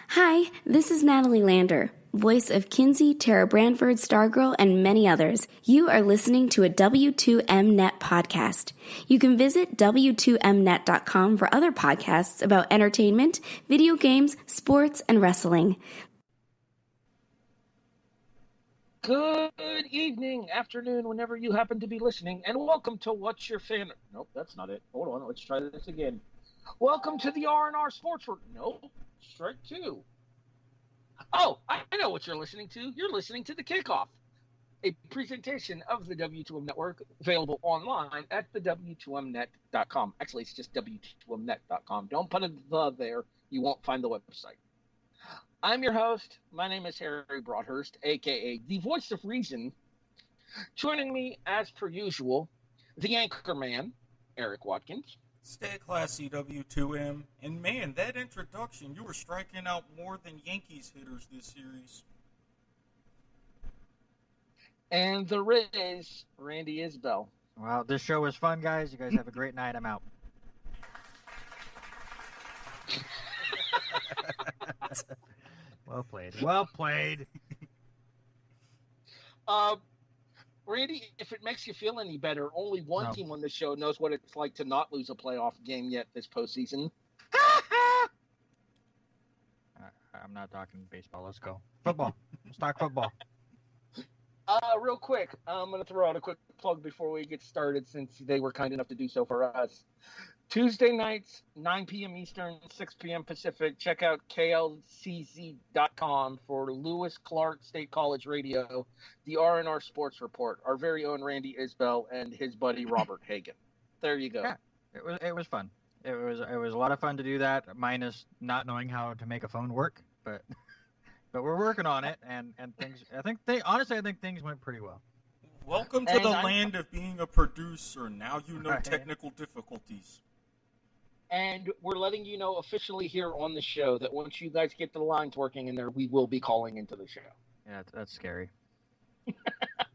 Hi, this is Natalie Lander, voice of Kinsey, Tara Branford, Stargirl, and many others. You are listening to a W2Mnet podcast. You can visit W2Mnet.com for other podcasts about entertainment, video games, sports, and wrestling. Good evening, afternoon, whenever you happen to be listening, and welcome to What's Your Fan... Nope, that's not it. Hold on, let's try this again. Welcome to the R&R Sports... Nope, strike two. Oh, I know what you're listening to. You're listening to The Kickoff, a presentation of the W2M Network, available online at the W2Mnet.com. Actually, it's just W2Mnet.com. Don't put a the there. You won't find the website. I'm your host. My name is Harry Broadhurst, a.k.a. the voice of reason. Joining me, as per usual, the anchor man, Erik Watkins. Stay classy, W2M. And man, that introduction, you were striking out more than Yankees hitters this series. And the Riz, Randy Isbelle. Well, this show was fun, guys. You guys have a great night. I'm out. Well played. Well played. Randy, if it makes you feel any better, only one team on the show knows what it's like to not lose a playoff game yet this postseason. I'm not talking baseball. Let's go. Football. Let's talk football. Real quick, I'm going to throw out a quick plug before we get started since they were kind enough to do so for us. Tuesday nights, 9 p.m. Eastern, 6 p.m. Pacific. Check out klcz.com for Lewis Clark State College Radio, the R&R Sports Report, our very own Randy Isbelle and his buddy Robert Hagan. There you go. Yeah, it was fun. It was a lot of fun to do that, minus not knowing how to make a phone work, but we're working on it, and things. I think things went pretty well. Welcome to the land of being a producer. Now you know technical difficulties. And we're letting you know officially here on the show that once you guys get the lines working in there, we will be calling into the show. Yeah, that's scary.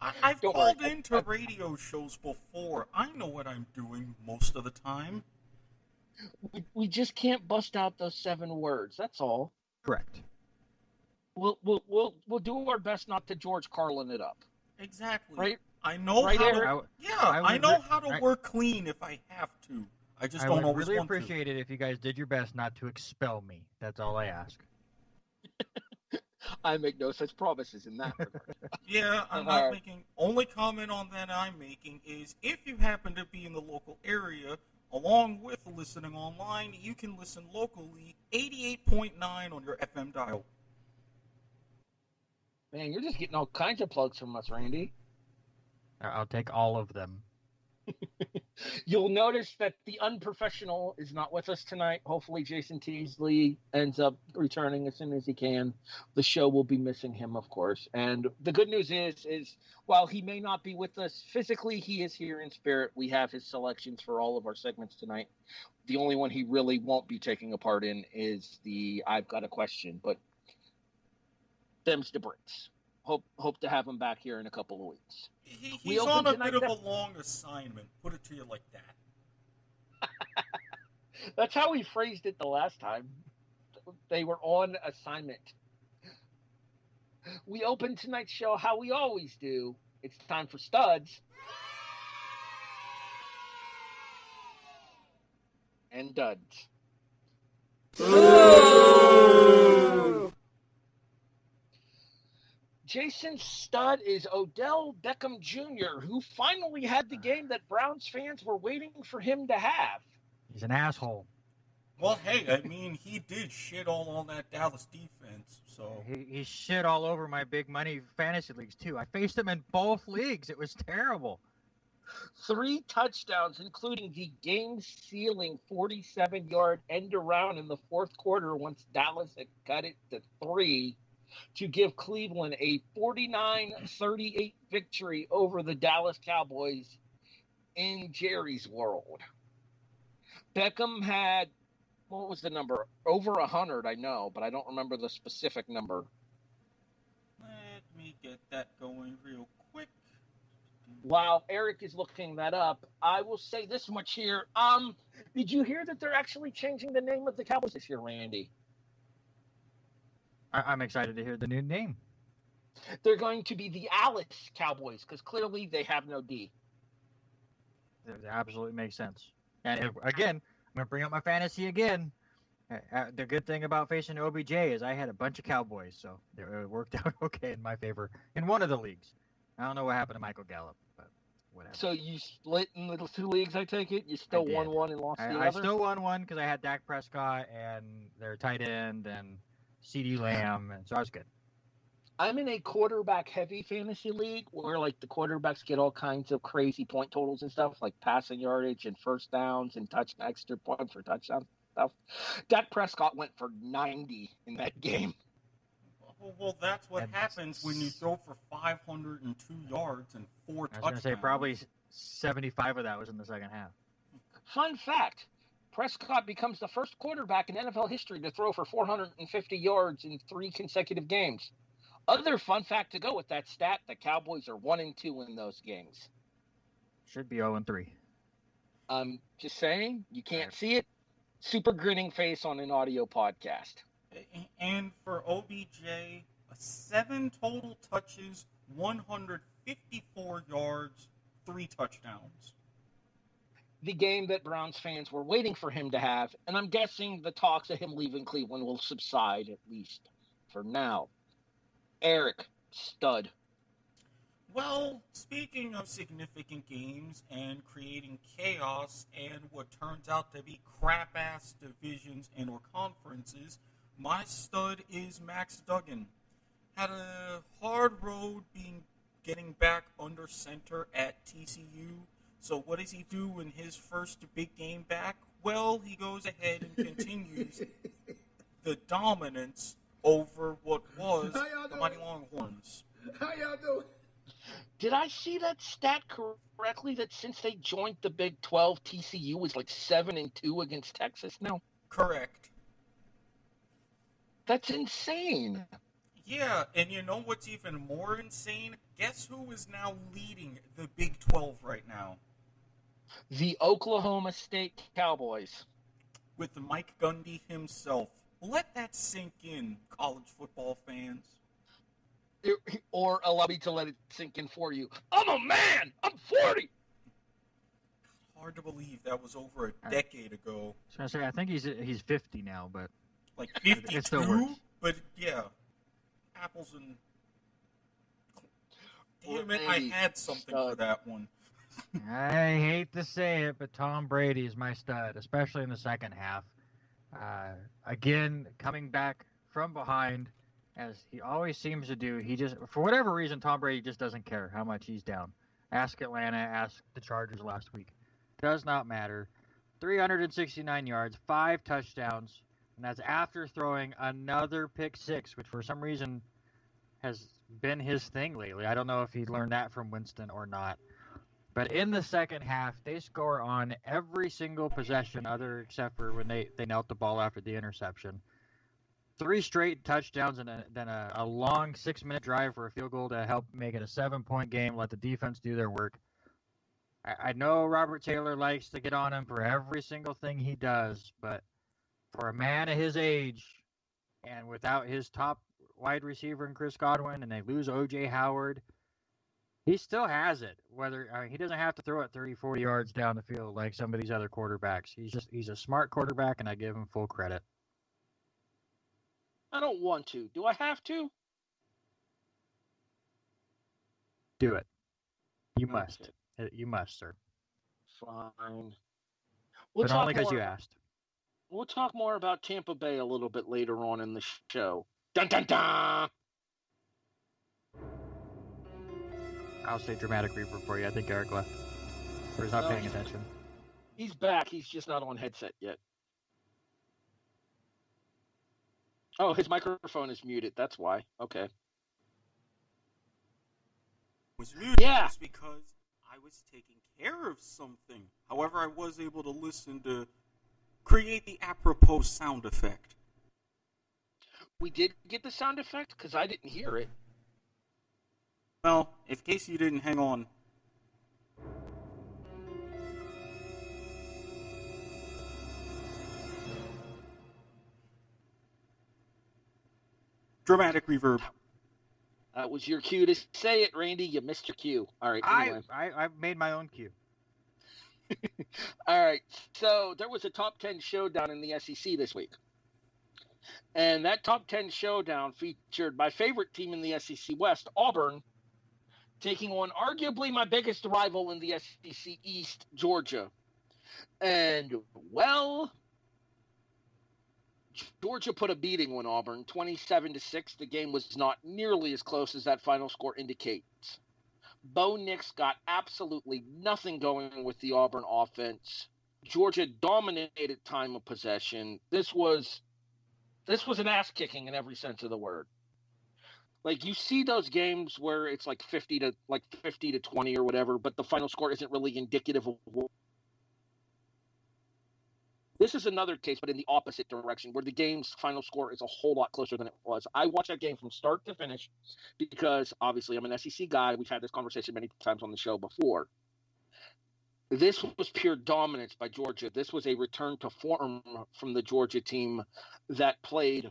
I've called into radio shows before. I know what I'm doing most of the time. We just can't bust out those 7 words. That's all. Correct. We'll do our best not to George Carlin it up. Exactly. Right? I know right, how to. I know how to work clean if I have to. I just don't always really want to. appreciate it if you guys did your best not to expel me. That's all I ask. I make no such promises in that regard. Yeah, I'm not making. Only comment on that I'm making is if you happen to be in the local area, along with listening online, you can listen locally 88.9 on your FM dial. Man, you're just getting all kinds of plugs from us, Randy. I'll take all of them. You'll notice that the unprofessional is not with us tonight. Hopefully Jason Teasley ends up returning as soon as he can. The show will be missing him, of course. And the good news is while he may not be with us physically, he is here in spirit. We have his selections for all of our segments tonight. The only one he really won't be taking a part in is the I've Got a Question, but them's the Brits. Hope to have him back here in a couple of weeks. He's on a bit of a long assignment. Put it to you like that. That's how he phrased it the last time. They were on assignment. We open tonight's show how we always do. It's time for studs. And duds. Ooh! Jason's stud is Odell Beckham Jr., who finally had the game that Browns fans were waiting for him to have. He's an asshole. Well, hey, I mean, he did shit all on that Dallas defense, so... He shit all over my big money fantasy leagues, too. I faced him in both leagues. It was terrible. 3 touchdowns, including the game-sealing 47-yard end-around in the fourth quarter once Dallas had cut it to 3. To give Cleveland a 49-38 victory over the Dallas Cowboys in Jerry's world. Beckham had, what was the number? Over 100, I know, but I don't remember the specific number. Let me get that going real quick. While Erik is looking that up, I will say this much here. Did you hear that they're actually changing the name of the Cowboys this year, Randy? I'm excited to hear the new name. They're going to be the Alice Cowboys because clearly they have no D. It absolutely makes sense. And again, I'm going to bring up my fantasy again. The good thing about facing OBJ is I had a bunch of Cowboys, so it worked out okay in my favor in one of the leagues. I don't know what happened to Michael Gallup, but whatever. So you split in the 2 leagues, I take it? You still won one and lost the other? I still won one because I had Dak Prescott and their tight end and CeeDee Lamb, and so I was good. I'm in a quarterback-heavy fantasy league where, like, the quarterbacks get all kinds of crazy point totals and stuff, like passing yardage and first downs and extra points for touchdowns stuff. Dak Prescott went for 90 in that game. Well, that's what happens when you throw for 502 yards and 4 touchdowns. I was going to say probably 75 of that was in the second half. Fun fact, Prescott becomes the first quarterback in NFL history to throw for 450 yards in 3 consecutive games. Other fun fact to go with that stat, the Cowboys are 1-2 in those games. Should be 0-3. I'm just saying, you can't see it. Super grinning face on an audio podcast. And for OBJ, 7 total touches, 154 yards, 3 touchdowns. The game that Browns fans were waiting for him to have, and I'm guessing the talks of him leaving Cleveland will subside, at least for now. Erik, stud. Well, speaking of significant games and creating chaos and what turns out to be crap-ass divisions and or conferences, my stud is Max Duggan. Had a hard road getting back under center at TCU. So what does he do in his first big game back? Well, he goes ahead and continues the dominance over what was the Mighty Longhorns. How y'all doing? Did I see that stat correctly that since they joined the Big 12, TCU is like 7-2 against Texas now? Correct. That's insane. Yeah, and you know what's even more insane? Guess who is now leading the Big 12 right now? The Oklahoma State Cowboys. With Mike Gundy himself. Let that sink in, college football fans. Or allow me to let it sink in for you. I'm a man! I'm 40! Hard to believe that was over a decade ago. I was going to say, I think he's 50 now, but... Like 52? It still works. But, yeah. Apples and... Damn it, I had something for that one. I hate to say it, but Tom Brady is my stud, especially in the second half. Again, coming back from behind, as he always seems to do. He just, for whatever reason, Tom Brady just doesn't care how much he's down. Ask Atlanta, ask the Chargers last week. Does not matter. 369 yards, 5 touchdowns, and that's after throwing another pick 6, which for some reason has been his thing lately. I don't know if he learned that from Winston or not. But in the second half, they score on every single possession except for when they knelt the ball after the interception. 3 straight touchdowns and then a long 6-minute drive for a field goal to help make it a 7-point game, let the defense do their work. I know Robert Taylor likes to get on him for every single thing he does, but for a man of his age and without his top wide receiver in Chris Godwin and they lose O.J. Howard, he still has it. He doesn't have to throw it 30, 40 yards down the field like some of these other quarterbacks. He's a smart quarterback, and I give him full credit. I don't want to. Do I have to? Do it. You must. You must, sir. Fine. But only because you asked. We'll talk more about Tampa Bay a little bit later on in the show. Dun dun dun! I'll say dramatic reaper for you. I think Erik left. Or he's not paying attention. He's back. He's just not on headset yet. Oh, his microphone is muted. That's why. Okay. Was muted just because I was taking care of something. However, I was able to listen to create the apropos sound effect. We did get the sound effect because I didn't hear it. Well, in case you didn't hang on. Dramatic reverb. That was your cue to say it, Randy. You missed your cue. All right, anyway. I've made my own cue. All right, so there was a top 10 showdown in the SEC this week. And that top 10 showdown featured my favorite team in the SEC West, Auburn, taking on arguably my biggest rival in the SEC East, Georgia. And, well, Georgia put a beating on Auburn, 27-6. The game was not nearly as close as that final score indicates. Bo Nix got absolutely nothing going with the Auburn offense. Georgia dominated time of possession. This was an ass kicking in every sense of the word. Like, you see those games where it's like 50 to 20 or whatever, but the final score isn't really indicative of. This is another case, but in the opposite direction, where the game's final score is a whole lot closer than it was. I watched that game from start to finish because, obviously, I'm an SEC guy. We've had this conversation many times on the show before. This was pure dominance by Georgia. This was a return to form from the Georgia team that played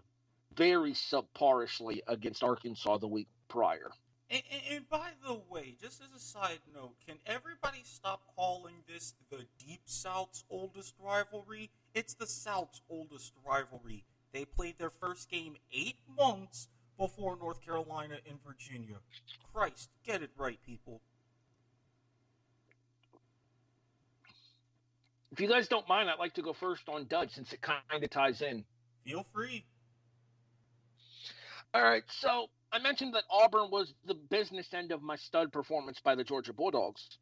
very subparishly against Arkansas the week prior. And by the way, just as a side note, can everybody stop calling this the Deep South's oldest rivalry? It's the South's oldest rivalry. They played their first game 8 months before North Carolina and Virginia. Christ, get it right, people. If you guys don't mind, I'd like to go first on Dud since it kind of ties in. Feel free. All right, so I mentioned that Auburn was the business end of my stud performance by the Georgia Bulldogs.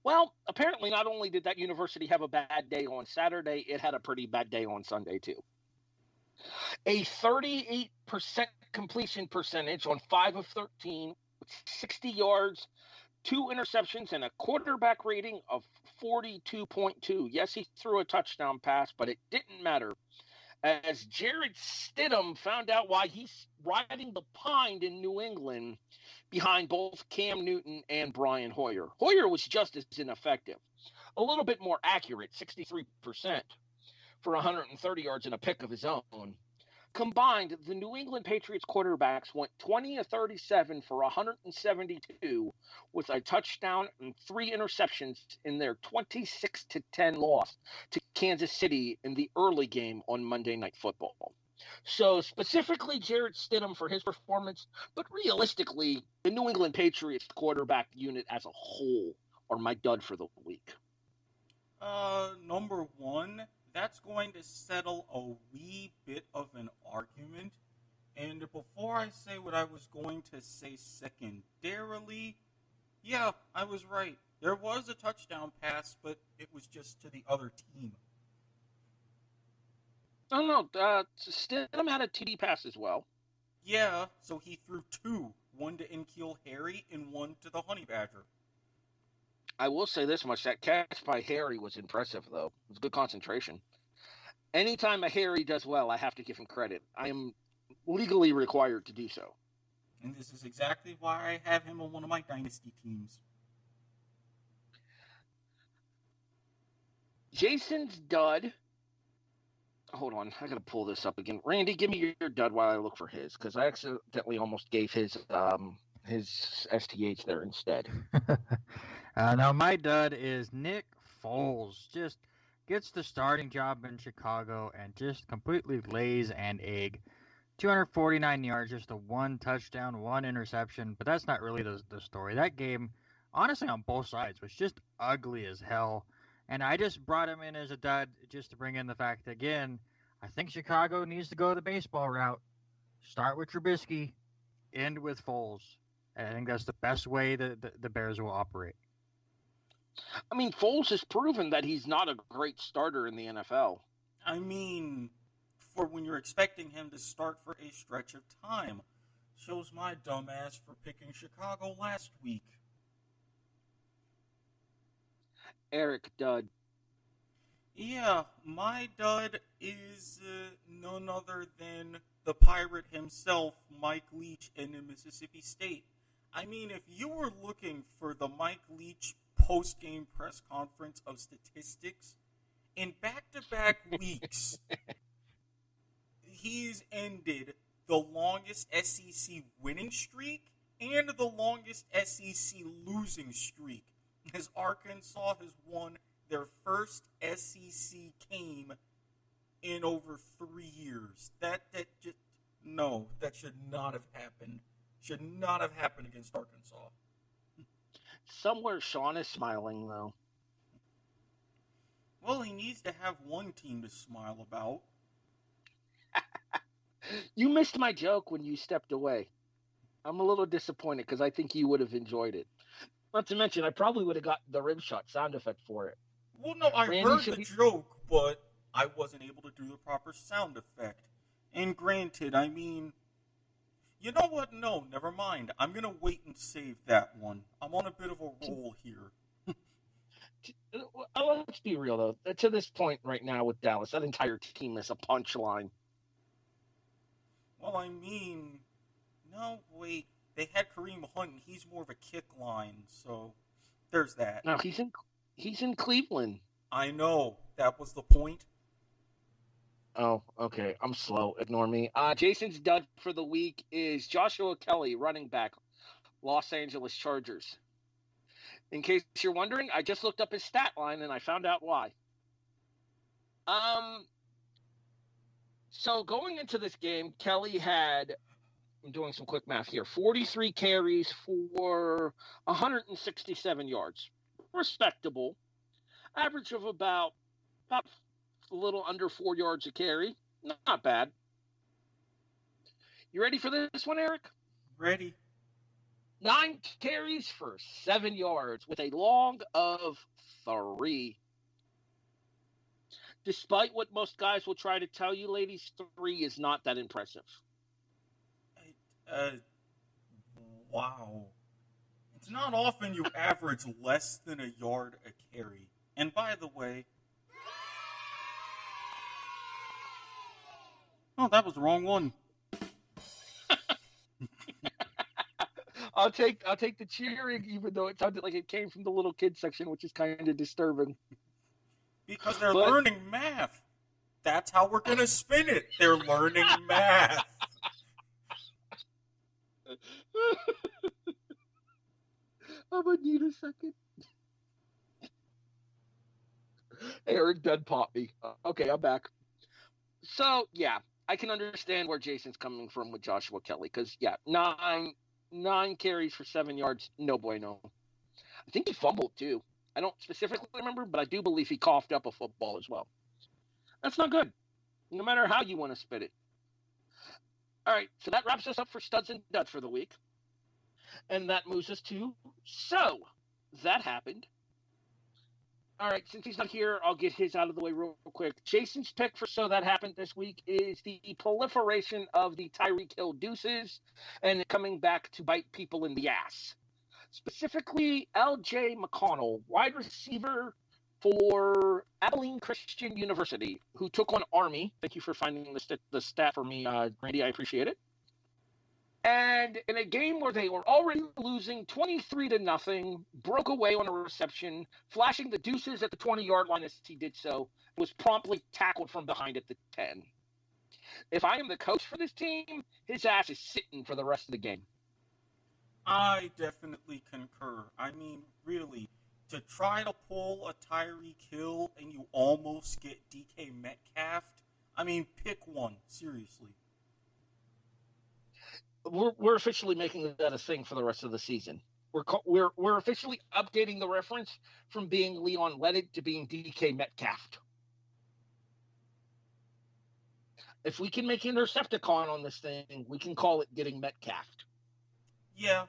Well, apparently not only did that university have a bad day on Saturday, it had a pretty bad day on Sunday too. A 38% completion percentage on 5 of 13, with 60 yards, 2 interceptions, and a quarterback rating of 42.2. Yes, he threw a touchdown pass, but it didn't matter, as Jarrett Stidham found out why he's riding the pine in New England behind both Cam Newton and Brian Hoyer. Hoyer was just as ineffective, a little bit more accurate, 63% for 130 yards and a pick of his own. Combined, the New England Patriots quarterbacks went 20 of 37 for 172 with a touchdown and 3 interceptions in their 26-10 loss to Kansas City in the early game on Monday Night Football. So specifically Jarrett Stidham for his performance, but realistically, the New England Patriots quarterback unit as a whole are my dud for the week. Number one, that's going to settle a wee bit of an argument. And before I say what I was going to say secondarily, yeah, I was right. There was a touchdown pass, but it was just to the other team. Oh, no, Stidham had a TD pass as well. Yeah, so he threw 2. One to N'Keal Harry and one to the Honey Badger. I will say this much, that catch by Harry was impressive, though. It was good concentration. Anytime a Harry does well, I have to give him credit. I am legally required to do so. And this is exactly why I have him on one of my dynasty teams. Jason's dud. Hold on, I gotta pull this up again. Randy, give me your dud while I look for his, because I accidentally almost gave his STH there instead. Now, my dud is Nick Foles. Just gets the starting job in Chicago and just completely lays an egg. 249 yards, just a 1 touchdown, 1 interception. But that's not really the story. That game, honestly, on both sides, was just ugly as hell. And I just brought him in as a dud just to bring in the fact that, again, I think Chicago needs to go the baseball route. Start with Trubisky, end with Foles. And I think that's the best way that the Bears will operate. I mean, Foles has proven that he's not a great starter in the NFL. I mean, for when you're expecting him to start for a stretch of time. Shows my dumbass for picking Chicago last week. Eric, dud. Yeah, my dud is none other than the pirate himself, Mike Leach, in Mississippi State. I mean, if you were looking for the Mike Leach post-game press conference of statistics, in back-to-back weeks, he's ended the longest SEC winning streak and the longest SEC losing streak, as Arkansas has won their first SEC game in over 3 years. That should not have happened. Should not have happened against Arkansas. Somewhere Sean is smiling, though. Well, he needs to have one team to smile about. You missed my joke when you stepped away. I'm a little disappointed because I think you would have enjoyed it. Not to mention, I probably would have got the rim shot sound effect for it. Well, no, I heard the joke, but I wasn't able to do the proper sound effect. And granted, I mean, you know what? No, never mind. I'm going to wait and save that one. I'm on a bit of a roll here. Let's be real, though. To this point right now with Dallas, that entire team is a punchline. Well, I mean, no, wait. They had Kareem Hunt, and he's more of a kick line, so there's that. No, he's in Cleveland. I know. That was the point. Oh, okay. I'm slow. Ignore me. Jason's dud for the week is Joshua Kelly, running back, Los Angeles Chargers. In case you're wondering, I just looked up his stat line, and I found out why. So going into this game, Kelly had, I'm doing some quick math here, 43 carries for 167 yards. Respectable. Average of about a little under 4 yards a carry. Not bad. You ready for this one, Eric? Ready. 9 carries for 7 yards with a long of 3. Despite what most guys will try to tell you, ladies, 3 is not that impressive. Wow. It's not often you average less than a yard a carry. And by the way... Oh, that was the wrong one. I'll take the cheering, even though it sounded like it came from the little kid section, which is kind of disturbing. Because they're learning math. That's how we're going to spin it. They're learning math. I'm going to need a second. Eric done popped me. Okay, I'm back. So, yeah, I can understand where Jason's coming from with Joshua Kelly. Because, yeah, 9 carries for 7 yards, no bueno. I think he fumbled, too. I don't specifically remember, but I do believe he coughed up a football as well. That's not good, no matter how you want to spit it. All right, so that wraps us up for Studs and Duds for the week. And that moves us to So That Happened. All right, since he's not here, I'll get his out of the way real quick. Jason's pick for So That Happened this week is the proliferation of the Tyreek Hill deuces and coming back to bite people in the ass. Specifically, L.J. McConnell, wide receiver for Abilene Christian University, who took on Army. Thank you for finding the stat for me, Randy. I appreciate it. And in a game where they were already losing 23-0, broke away on a reception, flashing the deuces at the 20-yard line as he did so, was promptly tackled from behind at the 10. If I am the coach for this team, his ass is sitting for the rest of the game. I definitely concur. I mean, really, to try to pull a Tyreek Hill and you almost get DK Metcalf, I mean, pick one, seriously. We're officially making that a thing for the rest of the season. We're officially updating the reference from being Leon Leddit to being DK Metcalf. If we can make Intercepticon on this thing, we can call it getting Metcalf. Yeah,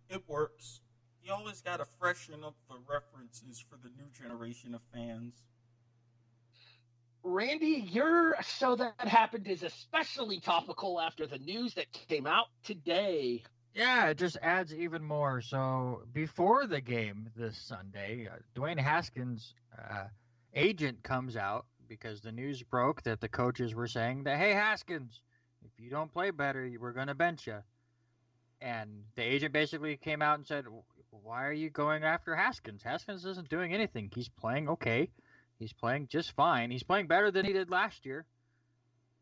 it works. You always got to freshen up the references for the new generation of fans. Randy, your So That Happened is especially topical after the news that came out today. Yeah, it just adds even more. So before the game this Sunday, Dwayne Haskins' agent comes out because the news broke that the coaches were saying that, hey, Haskins, if you don't play better, we're going to bench you. And the agent basically came out and said, why are you going after Haskins? Haskins isn't doing anything. He's playing okay. He's playing just fine. He's playing better than he did last year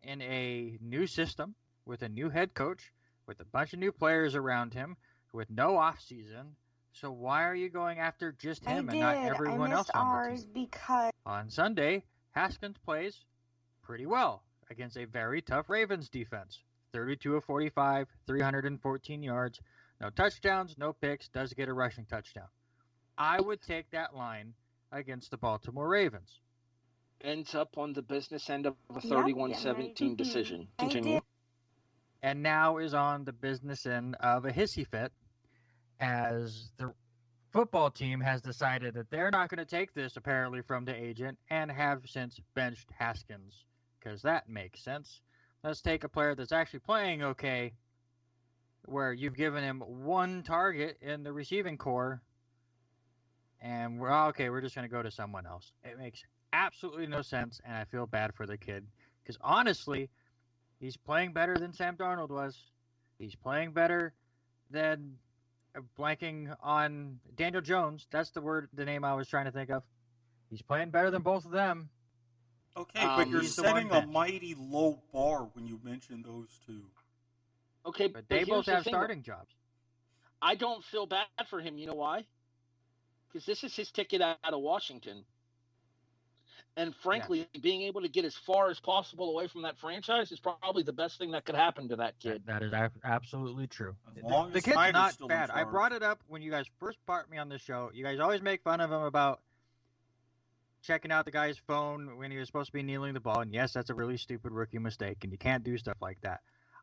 in a new system with a new head coach, with a bunch of new players around him, with no offseason. So why are you going after just him and not everyone else on the team? Because On Sunday, Haskins plays pretty well against a very tough Ravens defense. 32 of 45, 314 yards, no touchdowns, no picks, does get a rushing touchdown. I would take that line against the Baltimore Ravens. Ends up on the business end of a 31-17 decision. Continue. And now is on the business end of a hissy fit as the football team has decided that they're not going to take this apparently from the agent and have since benched Haskins because that makes sense. Let's take a player that's actually playing okay where you've given him one target in the receiving core and we're just going to go to someone else. It makes absolutely no sense, and I feel bad for the kid because honestly, he's playing better than Sam Darnold was. He's playing better than blanking on Daniel Jones. That's the name I was trying to think of. He's playing better than both of them. Okay, but you're setting a mighty low bar when you mention those two. Okay, but they both have starting jobs. I don't feel bad for him. You know why? Because this is his ticket out of Washington. And frankly, being able to get as far as possible away from that franchise is probably the best thing that could happen to that kid. That is absolutely true. The kid's not bad. I brought it up when you guys first brought me on the show. You guys always make fun of him about checking out the guy's phone when he was supposed to be kneeling the ball. And yes, that's a really stupid rookie mistake, and you can't do stuff like that.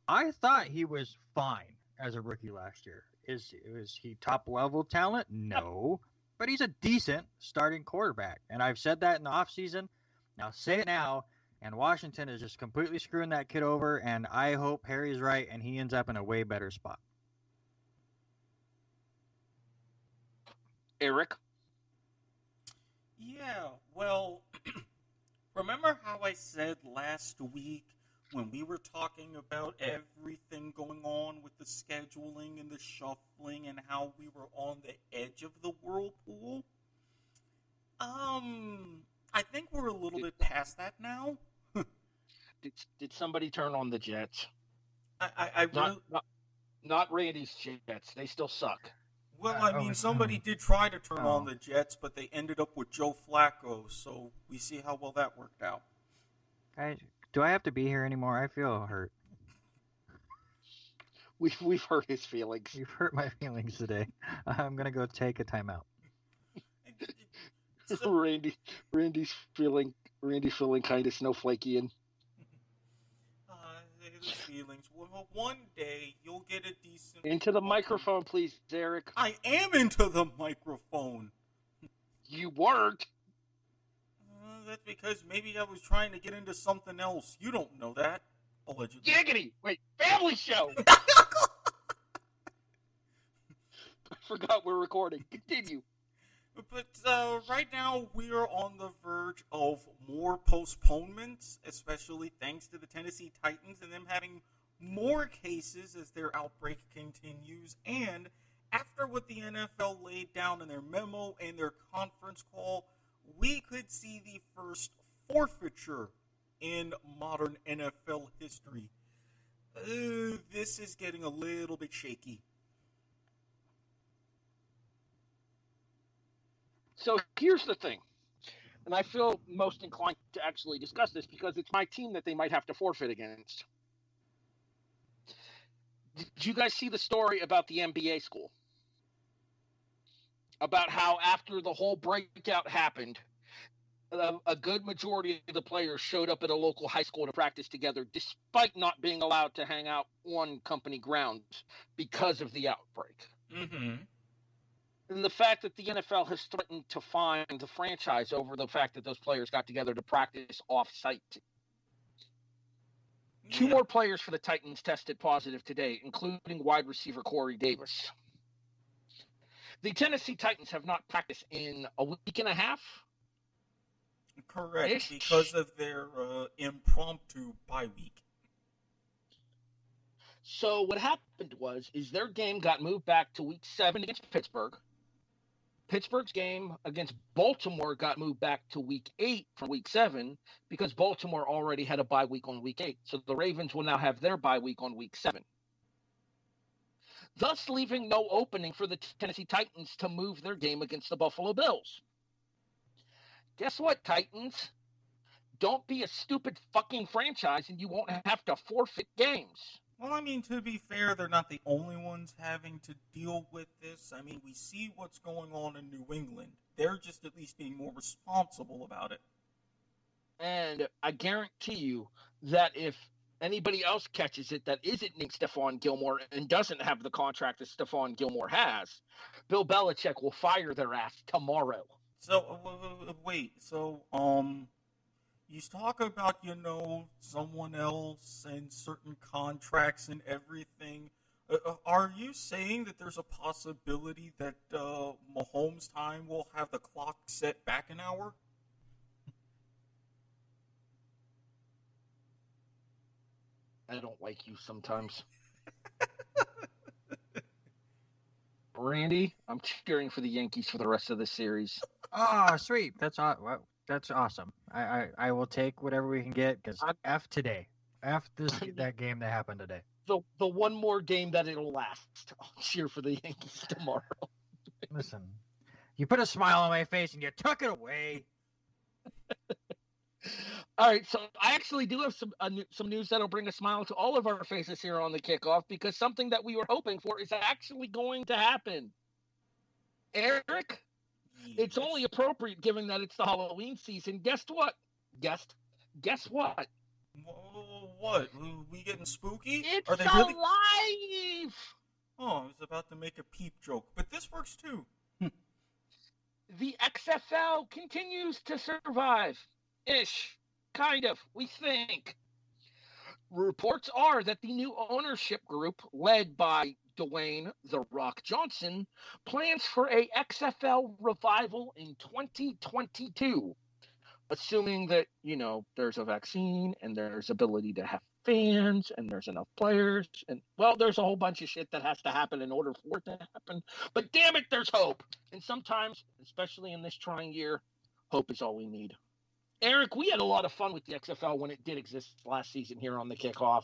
I thought he was fine as a rookie last year. Is he top-level talent? No. But he's a decent starting quarterback. And I've said that in the offseason. Now say it now. And Washington is just completely screwing that kid over. And I hope Harry's right and he ends up in a way better spot. Erik? Yeah, well, remember how I said last week when we were talking about everything going on with the scheduling and the shuffling and how we were on the edge of the whirlpool? I think we're a little bit past that now. Did somebody turn on the Jets? Not Randy's Jets. They still suck. Well, I mean, somebody did try to turn on the Jets, but they ended up with Joe Flacco, so we see how well that worked out. Do I have to be here anymore? I feel hurt. We've hurt his feelings. You've hurt my feelings today. I'm gonna go take a timeout. Randy's feeling kind of snowflakey and. Feelings. Well, one day you'll get a decent. Into the microphone, please, Erik. I am into the microphone. You weren't. That's because maybe I was trying to get into something else. You don't know that. Allegedly. Giggity! Wait, family show! I forgot we're recording. Continue. But right now we are on the verge of more postponements, especially thanks to the Tennessee Titans and them having more cases as their outbreak continues. And after what the NFL laid down in their memo and their conference call, we could see the first forfeiture in modern NFL history. This is getting a little bit shaky. So here's the thing, and I feel most inclined to actually discuss this because it's my team that they might have to forfeit against. Did you guys see the story about the MBA school? About how after the whole breakout happened, a good majority of the players showed up at a local high school to practice together despite not being allowed to hang out on company grounds because of the outbreak. Mm-hmm. And the fact that the NFL has threatened to fine the franchise over the fact that those players got together to practice off-site. Yeah. 2 more players for the Titans tested positive today, including wide receiver Corey Davis. The Tennessee Titans have not practiced in a week and a half. Correct, because of their impromptu bye week. So what happened is their game got moved back to week 7 against Pittsburgh. Pittsburgh's game against Baltimore got moved back to week 8 from week 7 because Baltimore already had a bye week on week 8. So the Ravens will now have their bye week on week 7, thus leaving no opening for the Tennessee Titans to move their game against the Buffalo Bills. Guess what, Titans? Don't be a stupid fucking franchise and you won't have to forfeit games. Well, I mean, to be fair, they're not the only ones having to deal with this. I mean, we see what's going on in New England. They're just at least being more responsible about it. And I guarantee you that if anybody else catches it that isn't named Stephon Gilmore and doesn't have the contract that Stephon Gilmore has, Bill Belichick will fire their ass tomorrow. So, wait, so, you talk about, someone else and certain contracts and everything. Are you saying that there's a possibility that Mahomes' time will have the clock set back an hour? I don't like you sometimes. Randy, I'm cheering for the Yankees for the rest of the series. Oh, sweet. That's awesome. I will take whatever we can get because F today. F that game that happened today. The one more game that it'll last. I'll cheer for the Yankees tomorrow. Listen, you put a smile on my face and you took it away. All right, so I actually do have some news that'll bring a smile to all of our faces here on the kickoff because something that we were hoping for is actually going to happen. Erik, it's only appropriate given that it's the Halloween season. Guess what? Guess what? What? We getting spooky? It's Are they alive! Really... Oh, I was about to make a peep joke, but this works too. The XFL continues to survive. Ish. Kind of. We think. Reports are that the new ownership group, led by Dwayne "The Rock" Johnson, plans for a XFL revival in 2022. Assuming that, there's a vaccine and there's ability to have fans and there's enough players. And, well, there's a whole bunch of shit that has to happen in order for it to happen. But damn it, there's hope. And sometimes, especially in this trying year, hope is all we need. Erik, we had a lot of fun with the XFL when it did exist last season here on the kickoff.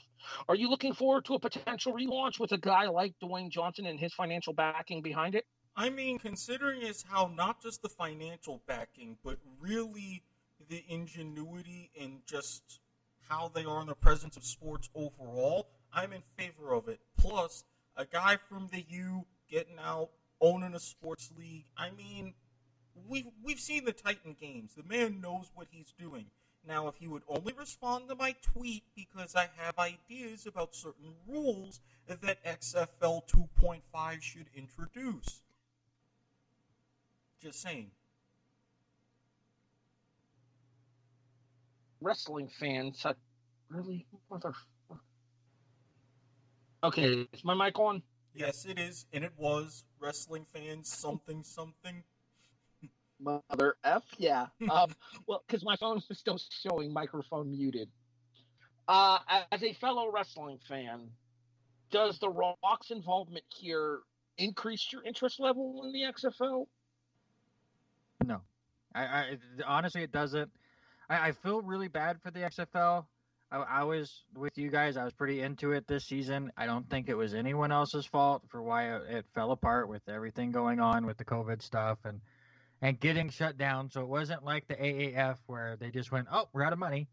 Are you looking forward to a potential relaunch with a guy like Dwayne Johnson and his financial backing behind it? I mean, considering is how not just the financial backing, but really the ingenuity and just how they are in the presence of sports overall, I'm in favor of it. Plus, a guy from the U getting out, owning a sports league, I mean... We've seen the Titan games. The man knows what he's doing. Now, if he would only respond to my tweet because I have ideas about certain rules that XFL 2.5 should introduce. Just saying. Wrestling fans, really? Motherfucker. Okay, is my mic on? Yes, it is, and it was. Wrestling fans, something. Mother F, yeah. Well, because my phone was still showing microphone muted. As a fellow wrestling fan, does The Rock's involvement here increase your interest level in the XFL? No. I honestly, it doesn't. I feel really bad for the XFL. I was with you guys. I was pretty into it this season. I don't think it was anyone else's fault for why it fell apart with everything going on with the COVID stuff and getting shut down. So it wasn't like the AAF where they just went, oh, we're out of money.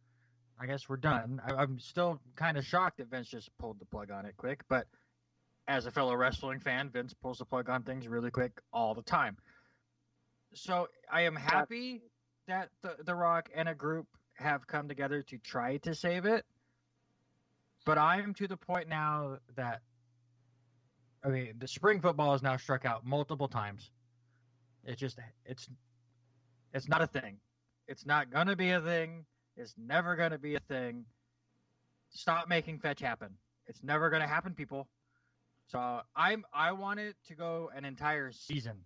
I guess we're done. I'm still kind of shocked that Vince just pulled the plug on it quick. But as a fellow wrestling fan, Vince pulls the plug on things really quick all the time. So I am happy that the Rock and a group have come together to try to save it. But I'm to the point now that, the spring football is now struck out multiple times. It's not a thing. It's not going to be a thing. It's never going to be a thing. Stop making fetch happen. It's never going to happen, people. So I want it to go an entire season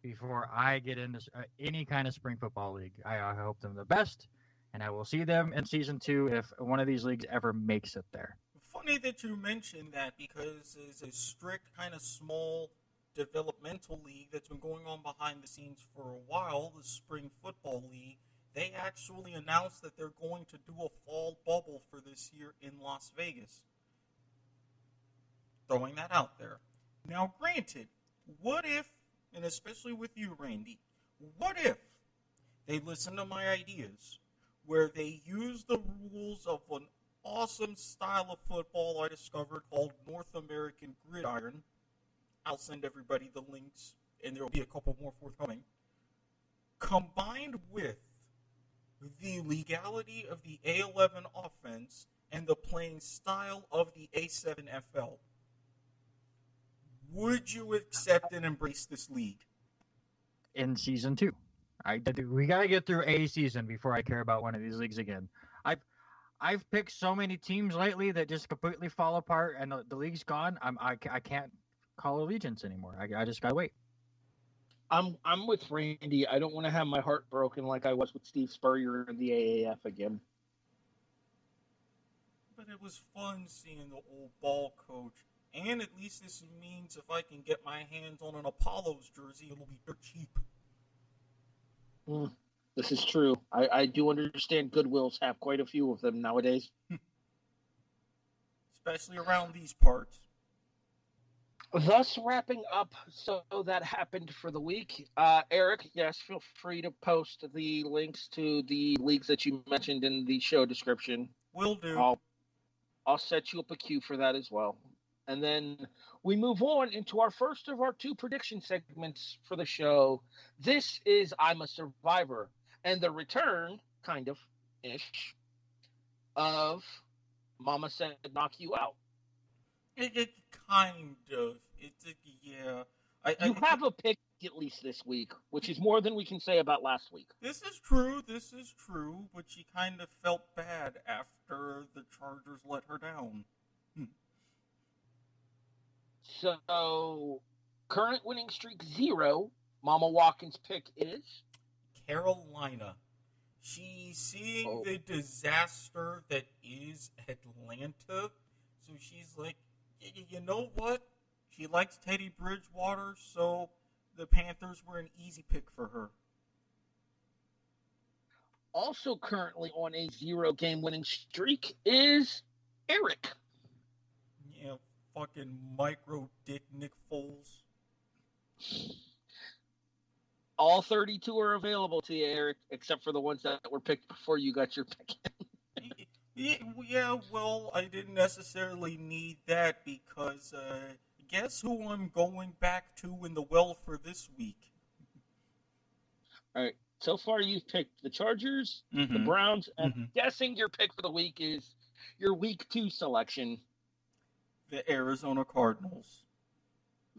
before I get into any kind of spring football league. I hope them the best, and I will see them in season 2 if one of these leagues ever makes it there. Funny that you mentioned that because it's a strict kind of small developmental league that's been going on behind the scenes for a while, the Spring Football League, they actually announced that they're going to do a fall bubble for this year in Las Vegas. Throwing that out there. Now, granted, what if, and especially with you, Randy, what if they listen to my ideas where they use the rules of an awesome style of football I discovered called North American Gridiron? I'll send everybody the links, and there will be a couple more forthcoming. Combined with the legality of the A11 offense and the playing style of the A7FL, would you accept and embrace this league? In season 2. We got to get through a season before I care about one of these leagues again. I've picked so many teams lately that just completely fall apart, and the league's gone. I can't call allegiance anymore. I just gotta wait. I'm with Randy. I don't want to have my heart broken like I was with Steve Spurrier in the AAF again. But it was fun seeing the old ball coach. And at least this means if I can get my hands on an Apollos jersey, it'll be dirt cheap. This is true. I do understand Goodwills have quite a few of them nowadays. Especially around these parts. Thus wrapping up So That Happened for the week. Erik, yes, feel free to post the links to the leagues that you mentioned in the show description. Will do. I'll set you up a queue for that as well. And then we move on into our first of our 2 prediction segments for the show. This is I'm a Survivor, and the return, kind of, ish, of Mama Said Knock You Out. It kind of. Yeah. You have a pick at least this week, which is more than we can say about last week. This is true, but she kind of felt bad after the Chargers let her down. So, current winning streak 0. Mama Watkins' pick is? Carolina. She's seeing the disaster that is Atlanta. So she's like, you know what? She likes Teddy Bridgewater, so the Panthers were an easy pick for her. Also currently on a 0-game winning streak is Erik. Yeah, fucking micro dick Nick Foles. All 32 are available to you, Erik, except for the ones that were picked before you got your pick. Yeah, well, I didn't necessarily need that because guess who I'm going back to in the well for this week? All right. So far, you've picked the Chargers, the Browns, and I'm guessing your pick for the week is your week 2 selection. The Arizona Cardinals.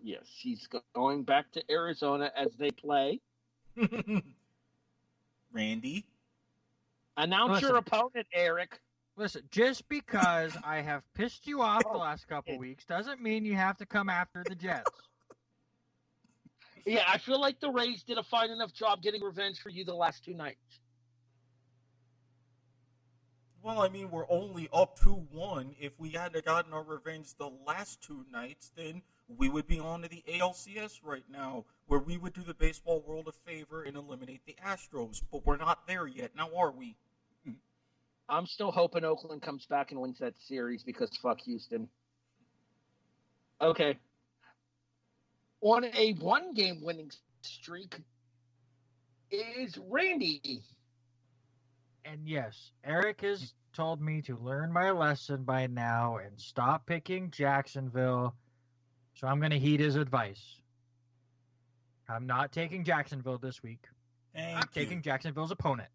Yes, he's going back to Arizona as they play. Randy? Announce your opponent, Erik. Listen, just because I have pissed you off the last couple weeks doesn't mean you have to come after the Jets. Yeah, I feel like the Rays did a fine enough job getting revenge for you the last 2 nights. Well, I mean, we're only up 2-1. If we had gotten our revenge the last 2 nights, then we would be on to the ALCS right now, where we would do the baseball world a favor and eliminate the Astros. But we're not there yet, now are we? I'm still hoping Oakland comes back and wins that series because fuck Houston. Okay. On a 1-game winning streak is Randy. And yes, Erik has told me to learn my lesson by now and stop picking Jacksonville. So I'm going to heed his advice. I'm not taking Jacksonville this week. I'm taking Jacksonville's opponent.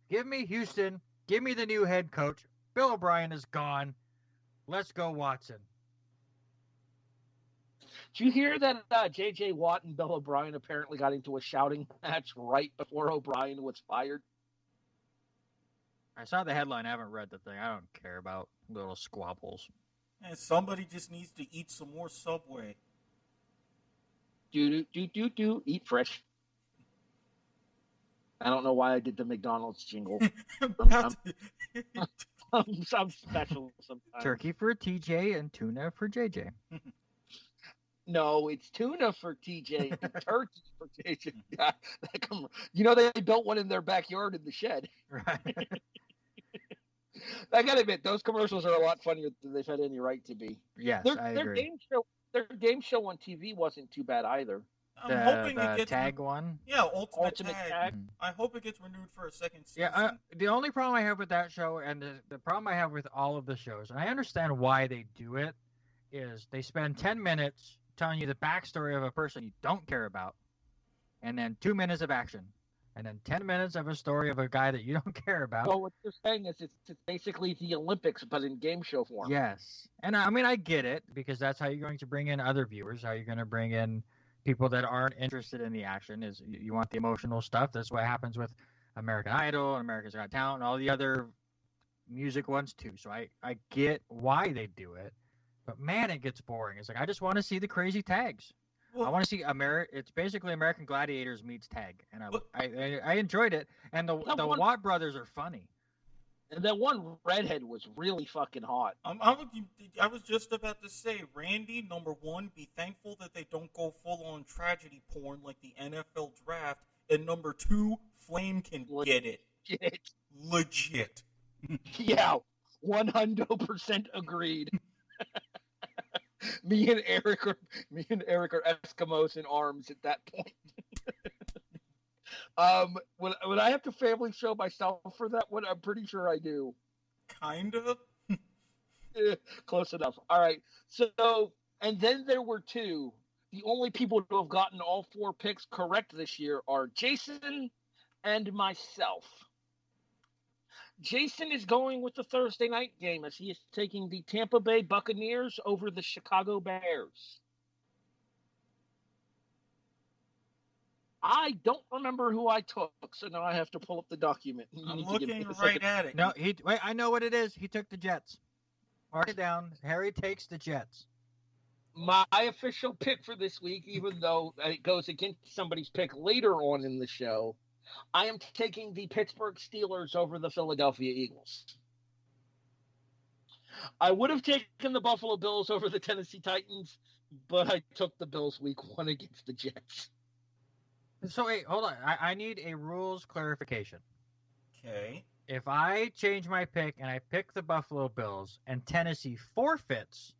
Give me Houston. Give me the new head coach. Bill O'Brien is gone. Let's go, Watson. Did you hear that J.J. Watt and Bill O'Brien apparently got into a shouting match right before O'Brien was fired? I saw the headline. I haven't read the thing. I don't care about little squabbles. And somebody just needs to eat some more Subway. Do. Eat fresh. I don't know why I did the McDonald's jingle. I'm special sometimes. Turkey for TJ and tuna for JJ. No, it's tuna for TJ, turkey for TJ. Yeah, they built one in their backyard in the shed. Right. I gotta admit, those commercials are a lot funnier than they've had any right to be. Yes, I agree. Their game show on TV wasn't too bad either. I'm hoping the it gets tag one. Yeah, Ultimate Tag. Mm-hmm. I hope it gets renewed for a second season. Yeah, the only problem I have with that show, and the problem I have with all of the shows, and I understand why they do it, is they spend 10 minutes telling you the backstory of a person you don't care about, and then 2 minutes of action, and then 10 minutes of a story of a guy that you don't care about. Well, what you're saying is it's basically the Olympics, but in game show form. Yes. And I mean, I get it, because that's how you're going to bring in other viewers, how you're going to bring in people that aren't interested in the action. Is you want the emotional stuff. That's what happens with American Idol and America's Got Talent and all the other music ones too. So I get why they do it. But man, it gets boring. It's like, I just want to see the crazy tags. Well, I want to see It's basically American Gladiators meets tag, and I enjoyed it. And the Watt brothers are funny. And that one redhead was really fucking hot. I was just about to say, Randy, number one, be thankful that they don't go full on tragedy porn like the NFL draft. And number two, Flame can get it. Legit. Yeah, 100% agreed. Me and Erik are Eskimos in arms at that point. Would I have to family show myself for that one? I'm pretty sure I do. Kind of. Close enough. All right. So, and then there were two. The only people who have gotten all four picks correct this year are Jason and myself. Jason is going with the Thursday night game as he is taking the Tampa Bay Buccaneers over the Chicago Bears. I don't remember who I took, so now I have to pull up the document. I'm looking right at it. No, wait, I know what it is. He took the Jets. Mark it down. Harry takes the Jets. My official pick for this week, even though it goes against somebody's pick later on in the show, I am taking the Pittsburgh Steelers over the Philadelphia Eagles. I would have taken the Buffalo Bills over the Tennessee Titans, but I took the Bills week 1 against the Jets. So wait, hold on. I need a rules clarification. Okay. If I change my pick and I pick the Buffalo Bills and Tennessee forfeits,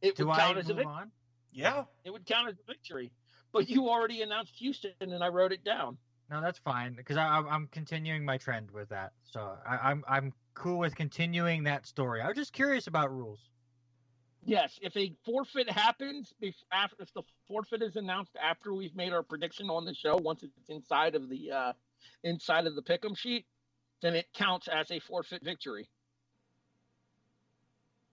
it would count as a victory. On? Yeah. It would count as a victory. But you already announced Houston, and I wrote it down. No, that's fine, because I'm continuing my trend with that. So I'm cool with continuing that story. I was just curious about rules. Yes, if a forfeit happens, if the forfeit is announced after we've made our prediction on the show, once it's inside of the pick'em sheet, then it counts as a forfeit victory.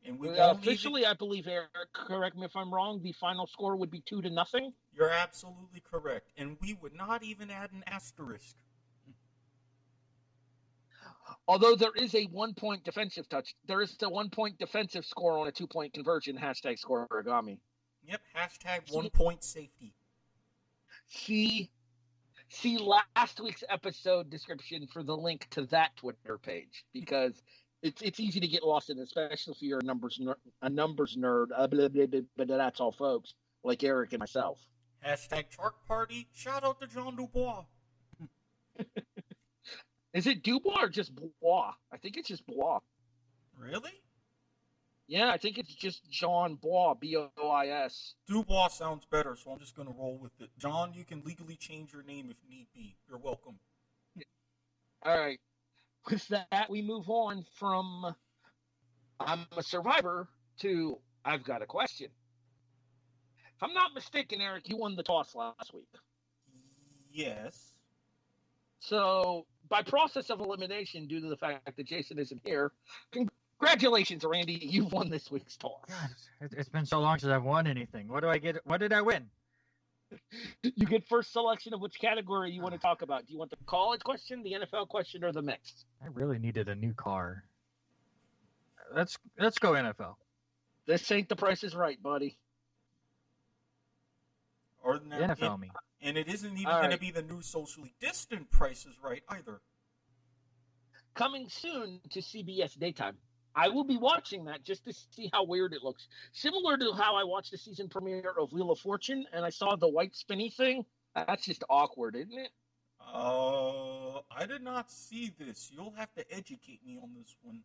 And we officially, I believe, Eric, correct me if I'm wrong, the final score would be 2-0. You're absolutely correct. And we would not even add an asterisk. Although there is a 1-point defensive touch. There is a 1-point defensive score on a 2-point conversion, #score origami. Yep, #1-point safety. See last week's episode description for the link to that Twitter page, because it's easy to get lost in, especially if you're a numbers nerd. But that's all, folks, like Eric and myself. #Shark Party. Shout out to John Dubois. Is it Dubois or just Bois? I think it's just Bois. Really? Yeah, I think it's just John Bois, Bois. Dubois sounds better, so I'm just going to roll with it. John, you can legally change your name if need be. You're welcome. All right. With that, we move on from I'm a survivor to I've got a question. If I'm not mistaken, Eric, you won the toss last week. Yes. So, by process of elimination, due to the fact that Jason isn't here, congratulations, Randy. You've won this week's toss. God, it's been so long since I've won anything. What do I get? What did I win? You get first selection of which category you want to talk about. Do you want the college question, the NFL question, or the mix? I really needed a new car. Let's go NFL. This ain't The Price is Right, buddy. Or the NFL me. And it isn't even going to be the new socially distant Price is Right either. Coming soon to CBS Daytime. I will be watching that just to see how weird it looks. Similar to how I watched the season premiere of Wheel of Fortune and I saw the white spinny thing. That's just awkward, isn't it? I did not see this. You'll have to educate me on this one.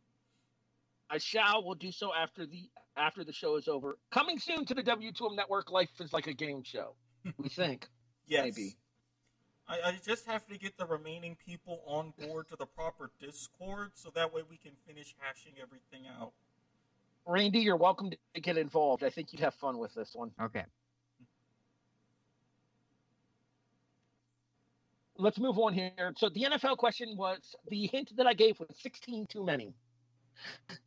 I shall. Will do so after the show is over. Coming soon to the W2M network, Life is Like a Game Show. We think. Yes. Maybe. I just have to get the remaining people on board to the proper Discord so that way we can finish hashing everything out. Randy, you're welcome to get involved. I think you'd have fun with this one. Okay. Let's move on here. So the NFL question was, the hint that I gave was 16 too many.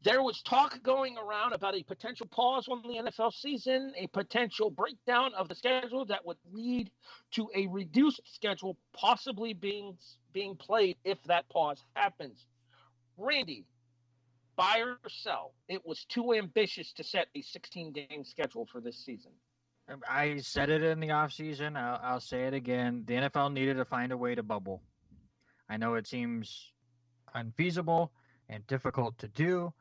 There was talk going around about a potential pause on the NFL season, a potential breakdown of the schedule that would lead to a reduced schedule possibly being played if that pause happens. Randy, buy or sell? It was too ambitious to set a 16-game schedule for this season. I said it in the offseason. I'll say it again. The NFL needed to find a way to bubble. I know it seems unfeasible and difficult to do,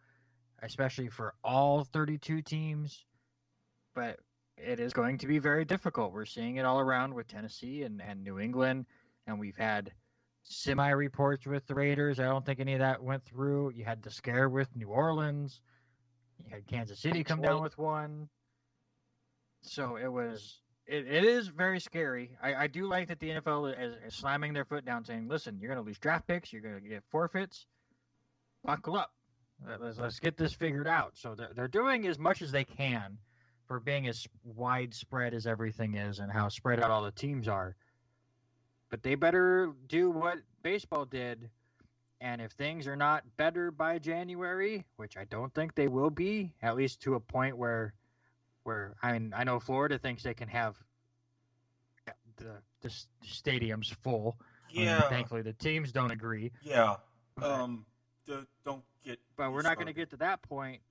especially for all 32 teams, but it is going to be very difficult. We're seeing it all around with Tennessee and New England, and we've had semi-reports with the Raiders. I don't think any of that went through. You had the scare with New Orleans. You had Kansas City come down with one. So it is very scary. I do like that the NFL is slamming their foot down saying, listen, you're going to lose draft picks. You're going to get forfeits. Buckle up. Let's get this figured out. So they're doing as much as they can for being as widespread as everything is and how spread out all the teams are. But they better do what baseball did. And if things are not better by January, which I don't think they will be, at least to a point where I mean, I know Florida thinks they can have the stadiums full. Yeah. I mean, thankfully, the teams don't agree. Yeah. But we're not going to get to that point.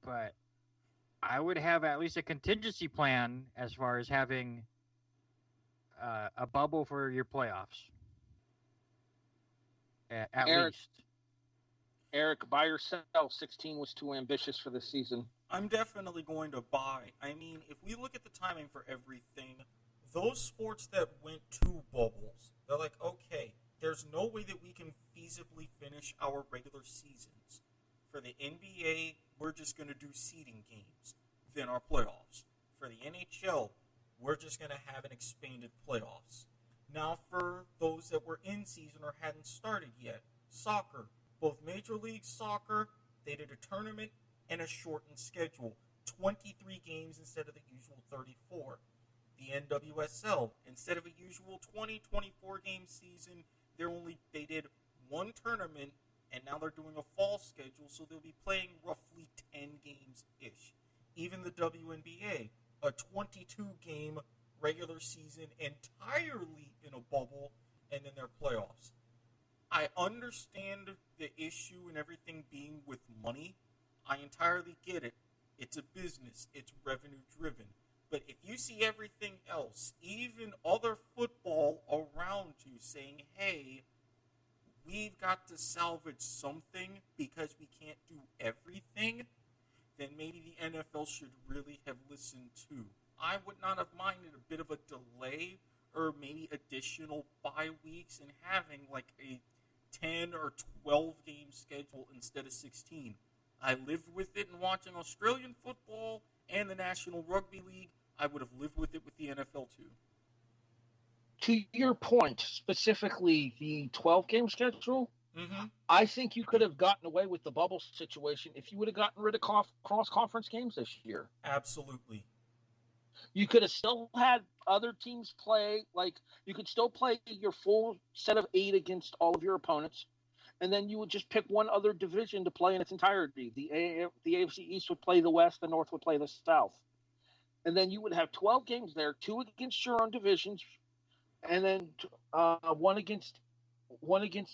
But I would have at least a contingency plan as far as having a bubble for your playoffs. At least. Erik, buy or sell? 16 was too ambitious for this season. I'm definitely going to buy. I mean, if we look at the timing for everything, those sports that went to bubbles, they're like, okay, there's no way that we can feasibly finish our regular seasons. For the NBA, we're just going to do seeding games, then our playoffs. For the NHL, we're just going to have an expanded playoffs. Now, for those that were in season or hadn't started yet, soccer, both Major League Soccer, they did a tournament and a shortened schedule, 23 games instead of the usual 34. The NWSL, instead of a usual 24 game season, they did one tournament, and now they're doing a fall schedule, so they'll be playing roughly 10 games-ish. Even the WNBA, a 22-game regular season entirely in a bubble, and then their playoffs. I understand the issue and everything being with money. I entirely get it. It's a business. It's revenue driven. But if you see everything else, even other football around you saying, hey, we've got to salvage something because we can't do everything, then maybe the NFL should really have listened too. I would not have minded a bit of a delay or maybe additional bye weeks and having like a 10 or 12 game schedule instead of 16. I lived with it in watching Australian football and the National Rugby League. I would have lived with it with the NFL too. To your point, specifically the 12-game schedule, I think you could have gotten away with the bubble situation if you would have gotten rid of cross-conference games this year. Absolutely. You could have still had other teams play, like you could still play your full set of 8 against all of your opponents, and then you would just pick one other division to play in its entirety. The AFC East would play the West, the North would play the South. And then you would have 12 games there, 2 against your own divisions, and then one against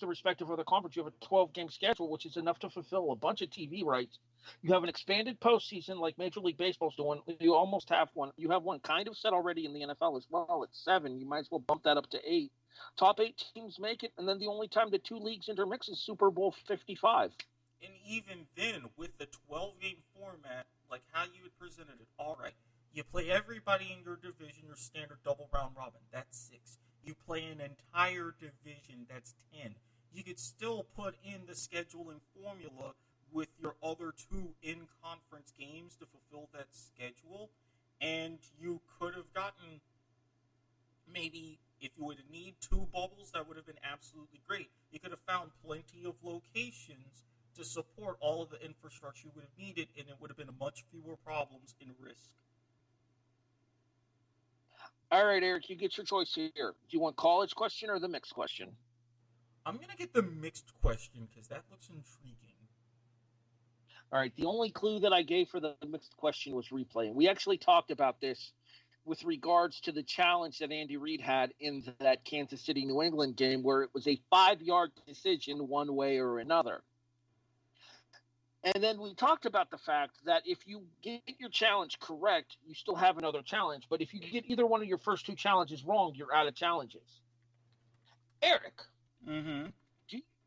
the respective other conference. You have a 12-game schedule, which is enough to fulfill a bunch of TV rights. You have an expanded postseason like Major League Baseball's doing. You almost have one. You have one kind of set already in the NFL as well. It's 7. You might as well bump that up to 8. Top 8 teams make it, and then the only time the 2 leagues intermix is Super Bowl 55. And even then, with the 12-game format, like how you had presented it, all right, you play everybody in your division, your standard double round robin. That's 6. You play an entire division. That's 10. You could still put in the scheduling formula with your other 2 in-conference games to fulfill that schedule, and you could have gotten maybe, if you would need 2 bubbles, that would have been absolutely great. You could have found plenty of locations to support all of the infrastructure you would have needed, and it would have been much fewer problems in risk. All right, Eric, you get your choice here. Do you want college question or the mixed question? I'm going to get the mixed question because that looks intriguing. All right, the only clue that I gave for the mixed question was replay. And we actually talked about this with regards to the challenge that Andy Reid had in that Kansas City-New England game where it was a 5-yard decision one way or another. And then we talked about the fact that if you get your challenge correct, you still have another challenge. But if you get either one of your first 2 challenges wrong, you're out of challenges. Eric, do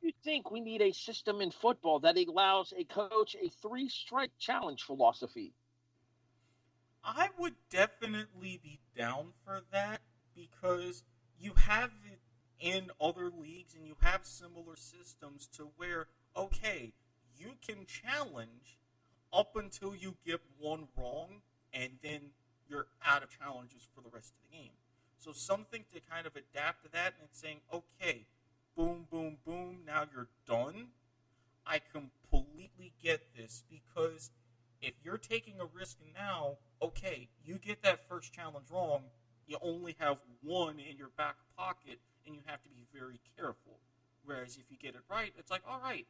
you think we need a system in football that allows a coach a 3-strike challenge philosophy? I would definitely be down for that because you have it in other leagues and you have similar systems to where, okay, you can challenge up until you get one wrong, and then you're out of challenges for the rest of the game. So something to kind of adapt to that and saying, okay, boom, boom, boom, now you're done. I completely get this because if you're taking a risk now, okay, you get that first challenge wrong, you only have one in your back pocket, and you have to be very careful. Whereas if you get it right, it's like, all right,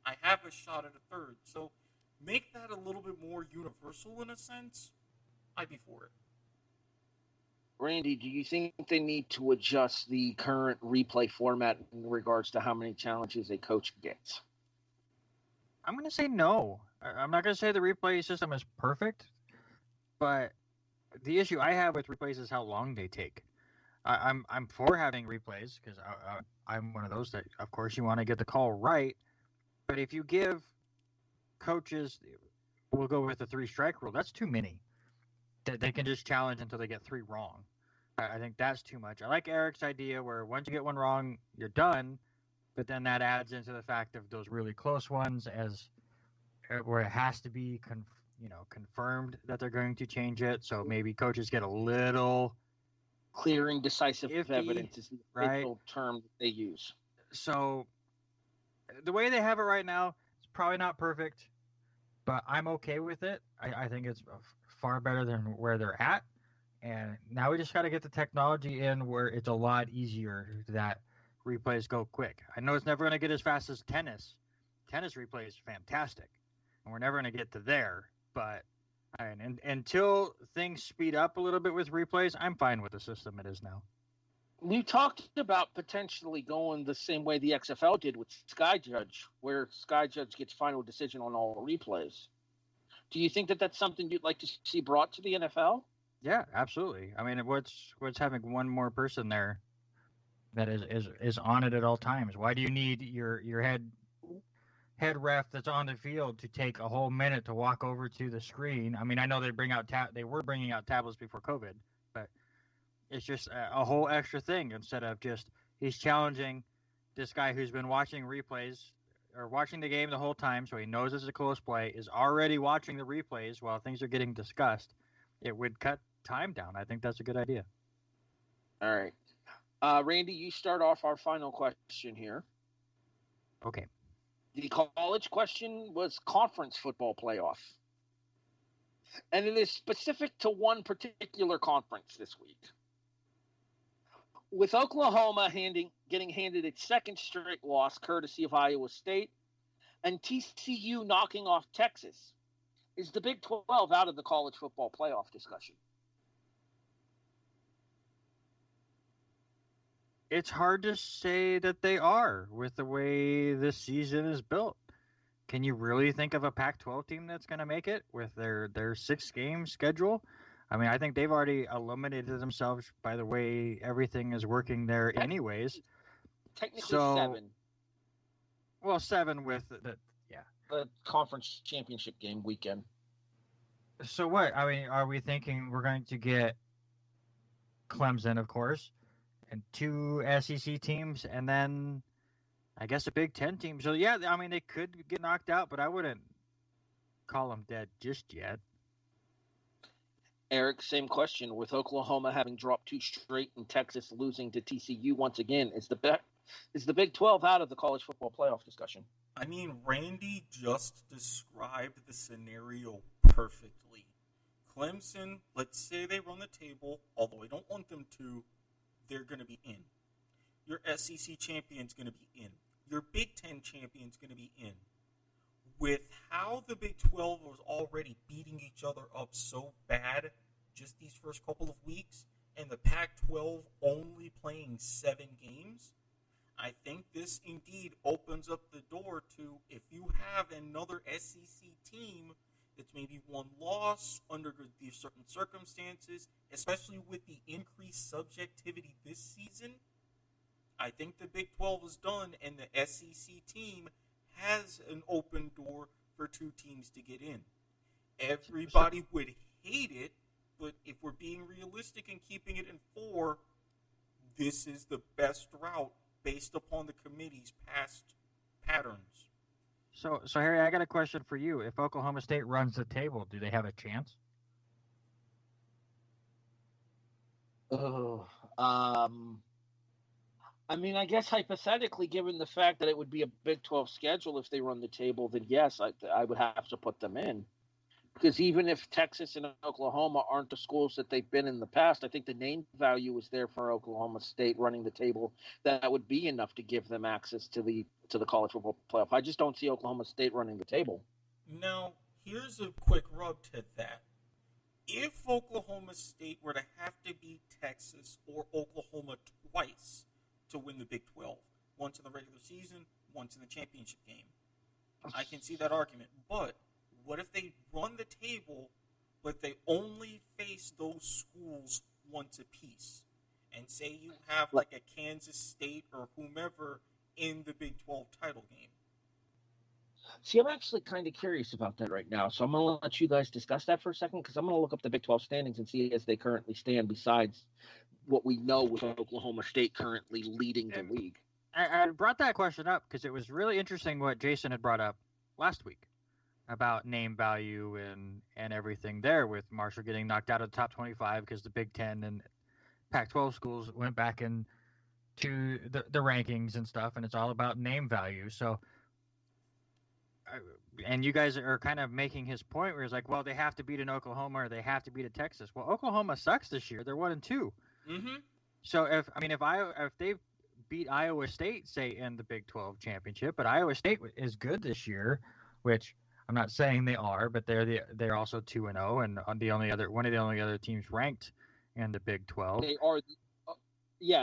I have a shot at a third. So make that a little bit more universal in a sense. I'd be for it. Randy, do you think they need to adjust the current replay format in regards to how many challenges a coach gets? I'm going to say no. I'm not going to say the replay system is perfect, but the issue I have with replays is how long they take. I'm for having replays because I'm one of those that, of course, you want to get the call right. But if you give coaches, we'll go with the 3-strike rule, that's too many. They can just challenge until they get 3 wrong. I think that's too much. I like Eric's idea where once you get one wrong, you're done. But then that adds into the fact of those really close ones as where it has to be confirmed that they're going to change it. So maybe coaches get a little clearing decisive iffy, evidence is the official term that they use. So the way they have it right now, it's probably not perfect, but I'm okay with it. I think it's far better than where they're at. And now we just got to get the technology in where it's a lot easier that replays go quick. I know it's never going to get as fast as tennis. Tennis replay is fantastic, and we're never going to get to there. But until things speed up a little bit with replays, I'm fine with the system it is now. We talked about potentially going the same way the XFL did with Sky Judge, where Sky Judge gets final decision on all replays. Do you think that that's something you'd like to see brought to the NFL? Yeah, absolutely. I mean, what's having one more person there that is on it at all times? Why do you need your head ref that's on the field to take a whole minute to walk over to the screen? I mean, I know they were bringing out tablets before COVID, but it's just a whole extra thing instead of just he's challenging this guy who's been watching replays or watching the game the whole time, so he knows it's a close play, is already watching the replays while things are getting discussed. It would cut time down. I think that's a good idea. All right. Randy, you start off our final question here. Okay. The college question was conference football playoff. And it is specific to one particular conference this week. With Oklahoma getting handed its second straight loss courtesy of Iowa State and TCU knocking off Texas, is the Big 12 out of the college football playoff discussion? It's hard to say that they are with the way this season is built. Can you really think of a Pac-12 team that's going to make it with their 6-game schedule? I mean, I think they've already eliminated themselves by the way everything is working there anyways. Technically 7. Well, 7 with the, yeah. conference championship game weekend. So what? I mean, are we thinking we're going to get Clemson, of course, and 2 SEC teams, and then I guess a Big Ten team? So yeah, I mean, they could get knocked out, but I wouldn't call them dead just yet. Eric, same question. With Oklahoma having dropped 2 straight and Texas losing to TCU once again, is the Big 12 out of the college football playoff discussion? I mean, Randy just described the scenario perfectly. Clemson, let's say they run the table, although I don't want them to, they're going to be in. Your SEC champion's going to be in. Your Big Ten champion's going to be in. With how the Big 12 was already beating each other up so bad just these first couple of weeks, and the Pac-12 only playing 7 games, I think this indeed opens up the door to, if you have another SEC team that's maybe one loss under these certain circumstances, especially with the increased subjectivity this season, I think the Big 12 is done, and the SEC team has an open door for 2 teams to get in. Everybody would hate it, but if we're being realistic and keeping it in 4, this is the best route based upon the committee's past patterns. So Harry, I got a question for you. If Oklahoma State runs the table, do they have a chance? I mean, I guess hypothetically, given the fact that it would be a Big 12 schedule if they run the table, then yes, I would have to put them in. Because even if Texas and Oklahoma aren't the schools that they've been in the past, I think the name value is there for Oklahoma State running the table. That would be enough to give them access to the college football playoff. I just don't see Oklahoma State running the table. Now, here's a quick rub to that. If Oklahoma State were to have to beat Texas or Oklahoma twice to win the Big 12, once in the regular season, once in the championship game, I can see that argument. But what if they run the table, but they only face those schools once apiece? And say you have like a Kansas State or whomever in the Big 12 title game. See, I'm actually kind of curious about that right now. So I'm going to let you guys discuss that for a second, because I'm going to look up the Big 12 standings and see as they currently stand, besides what we know with Oklahoma State currently leading the league. I brought that question up because it was really interesting what Jason had brought up last week about name value and everything there, with Marshall getting knocked out of the top 25 because the Big Ten and Pac-12 schools went back into the rankings and stuff, and it's all about name value. So, and you guys are kind of making his point where he's like, well, they have to beat an Oklahoma or they have to beat a Texas. Well, Oklahoma sucks this year. They're 1-2. Mm-hmm. So if they beat Iowa State, say, in the Big 12 championship, but Iowa State is good this year, which I'm not saying they are, but they're also 2-0 and one of the only other teams ranked in the Big 12. They are,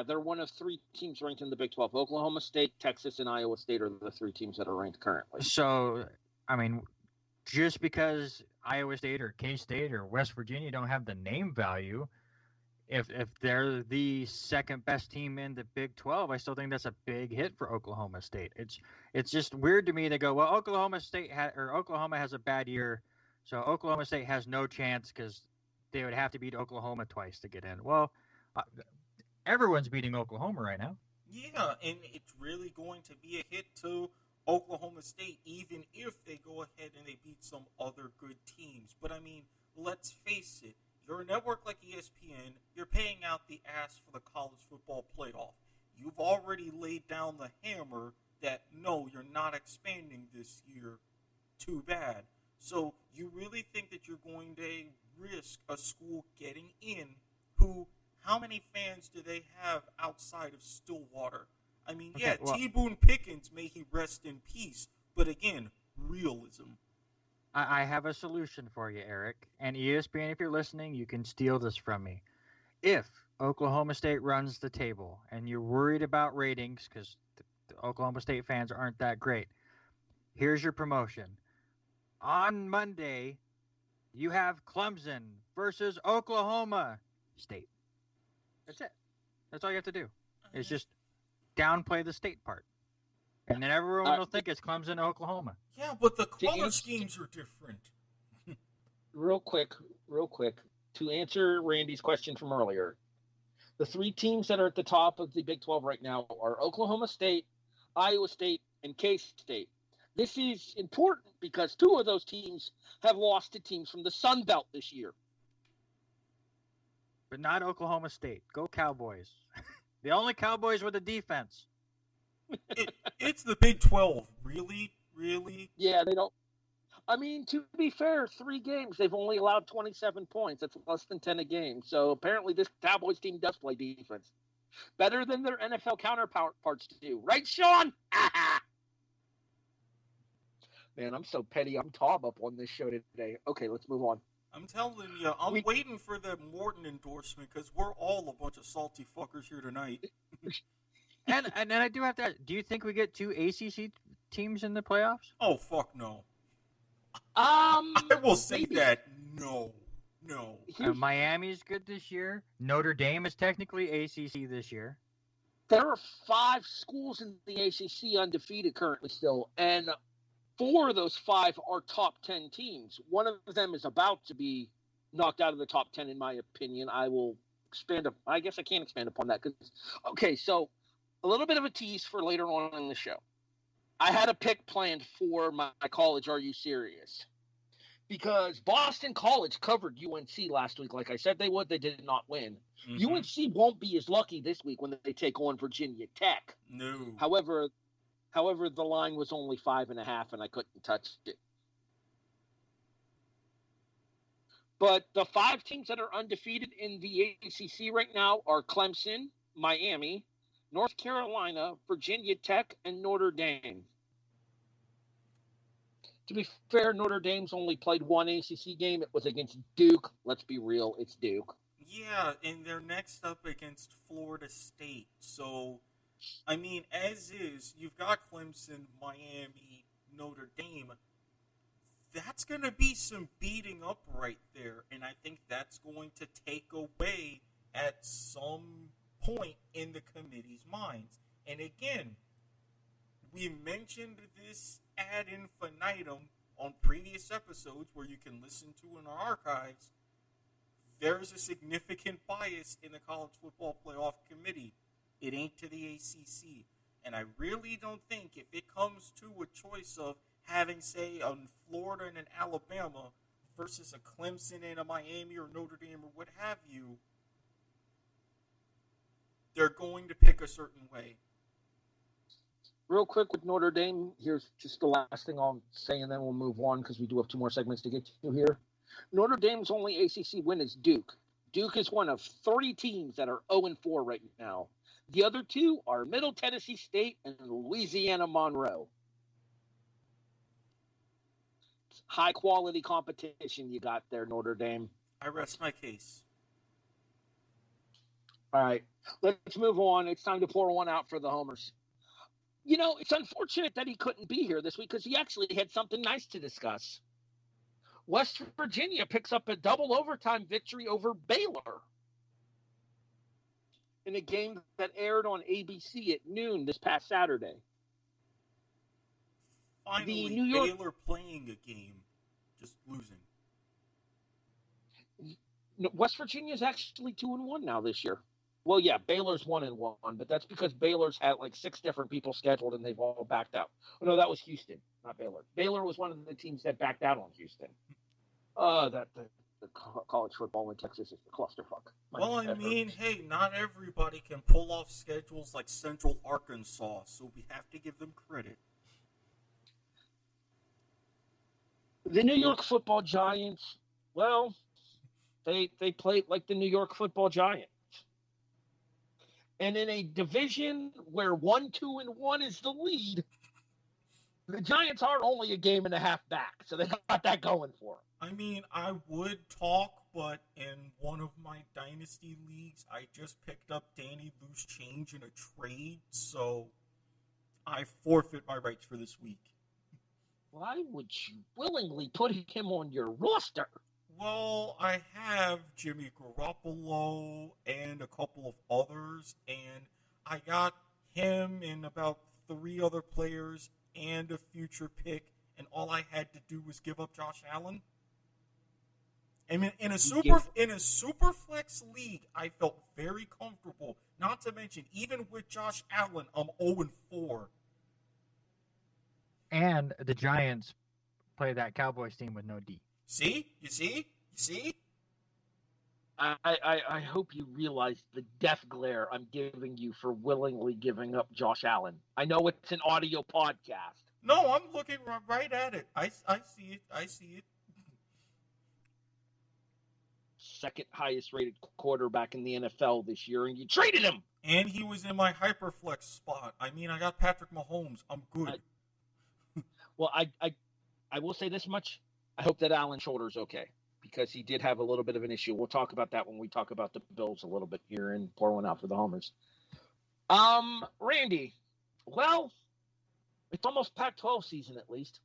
they're one of 3 teams ranked in the Big 12. Oklahoma State, Texas, and Iowa State are the 3 teams that are ranked currently. So, I mean, just because Iowa State or K-State or West Virginia don't have the name value, if they're the second best team in the Big 12, I still think that's a big hit for Oklahoma State. It's just weird to me to go, well, Oklahoma has a bad year, so Oklahoma State has no chance because they would have to beat Oklahoma twice to get in. Well, everyone's beating Oklahoma right now. Yeah, and it's really going to be a hit to Oklahoma State, even if they go ahead and they beat some other good teams. But, I mean, let's face it. You're a network like ESPN. You're paying out the ass for the college football playoff. You've already laid down the hammer that, no, you're not expanding this year. Too bad. So you really think that you're going to risk a school getting in who, how many fans do they have outside of Stillwater? I mean, T. Boone Pickens, may he rest in peace. But again, realism. I have a solution for you, Eric. And ESPN, if you're listening, you can steal this from me. If Oklahoma State runs the table and you're worried about ratings because the Oklahoma State fans aren't that great, here's your promotion. On Monday, you have Clemson versus Oklahoma State. That's it. That's all you have to do. It's just downplay the state part. And then everyone will think it's Clemson, Oklahoma. Yeah, but the color schemes are different. Real quick, to answer Randy's question from earlier, the three teams that are at the top of the Big 12 right now are Oklahoma State, Iowa State, and K-State. This is important because two of those teams have lost to teams from the Sun Belt this year. But not Oklahoma State. Go Cowboys. The only Cowboys with a defense. It's the Big 12. Really? Yeah, they don't. I mean, to be fair, 3 games, they've only allowed 27 points. That's less than 10 a game. So apparently this Cowboys team does play defense. Better than their NFL counterparts do. Right, Sean? Man, I'm so petty. I'm Tom up on this show today. Okay, let's move on. I'm telling you, I'm waiting for the Morton endorsement because we're all a bunch of salty fuckers here tonight. and then I do have to ask, do you think we get 2 ACC teams in the playoffs? Oh, fuck no. I will say maybe. that. No. Miami's good this year. Notre Dame is technically ACC this year. There are 5 schools in the ACC undefeated currently still, and 4 of those 5 are top 10 teams. One of them is about to be knocked out of the top 10, in my opinion. I will expand. I guess I can't expand upon that. Okay, so a little bit of a tease for later on in the show. I had a pick planned for my college Are You Serious? Because Boston College covered UNC last week. Like I said they would, they did not win. Mm-hmm. UNC won't be as lucky this week when they take on Virginia Tech. No. However, the line was only 5.5, and I couldn't touch it. But the 5 teams that are undefeated in the ACC right now are Clemson, Miami, North Carolina, Virginia Tech, and Notre Dame. To be fair, Notre Dame's only played 1 ACC game. It was against Duke. Let's be real, it's Duke. Yeah, and they're next up against Florida State. So, I mean, as is, you've got Clemson, Miami, Notre Dame. That's going to be some beating up right there, and I think that's going to take away at some point in the committee's minds. And again, we mentioned this ad infinitum on previous episodes where you can listen to in our archives. There's a significant bias in the College Football Playoff Committee. It ain't to the ACC. And I really don't think if it comes to a choice of having, say, a Florida and an Alabama versus a Clemson and a Miami or Notre Dame or what have you, they're going to pick a certain way. Real quick with Notre Dame, here's just the last thing I'll say, and then we'll move on because we do have 2 more segments to get to here. Notre Dame's only ACC win is Duke. Duke is one of 30 teams that are 0-4 right now. The other 2 are Middle Tennessee State and Louisiana Monroe. High quality competition you got there, Notre Dame. I rest my case. All right, let's move on. It's time to pour one out for the homers. You know, it's unfortunate that he couldn't be here this week because he actually had something nice to discuss. West Virginia picks up a double overtime victory over Baylor in a game that aired on ABC at noon this past Saturday. Finally, Baylor playing a game, just losing. No, West Virginia's actually 2-1 now this year. Well, yeah, Baylor's 1-1, but that's because Baylor's had like 6 different people scheduled and they've all backed out. Oh, no, that was Houston, not Baylor. Baylor was one of the teams that backed out on Houston. The college football in Texas is the clusterfuck. Well, I mean, hey, not everybody can pull off schedules like Central Arkansas, so we have to give them credit. The New York Football Giants, well, they played like the New York Football Giants. And in a division where 1-2-1 is the lead, the Giants are only a game and a half back, so they got that going for them. I mean, I would talk, but in one of my dynasty leagues, I just picked up Danny Loose Change in a trade, so I forfeit my rights for this week. Why would you willingly put him on your roster? Well, I have Jimmy Garoppolo and a couple of others, and I got him in about 3 other players and a future pick, and all I had to do was give up Josh Allen? I mean, in a super flex league, I felt very comfortable. Not to mention, even with Josh Allen, I'm 0-4. And the Giants play that Cowboys team with no D. See? You see? I hope you realize the death glare I'm giving you for willingly giving up Josh Allen. I know it's an audio podcast. No, I'm looking right at it. I see it. Second highest rated quarterback in the NFL this year, and you traded him. And he was in my hyperflex spot. I mean, I got Patrick Mahomes. I'm good. Well, I will say this much. I hope that Allen's shoulder's okay, because he did have a little bit of an issue. We'll talk about that when we talk about the Bills a little bit here and pour one out for the homers. Randy, well, it's almost Pac-12 season at least.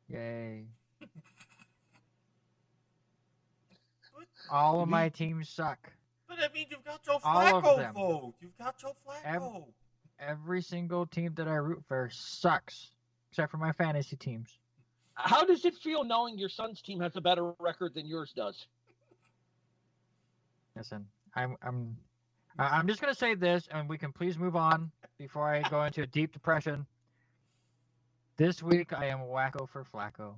Yay. All of my teams suck. But I mean, you've got Joe All of Flacco, them. though. You've got Joe Flacco. Every single team that I root for sucks, except for my fantasy teams. How does it feel knowing your son's team has a better record than yours does? Listen, I'm just gonna say this, and we can please move on before I go into a deep depression. This week, I am wacko for Flacco.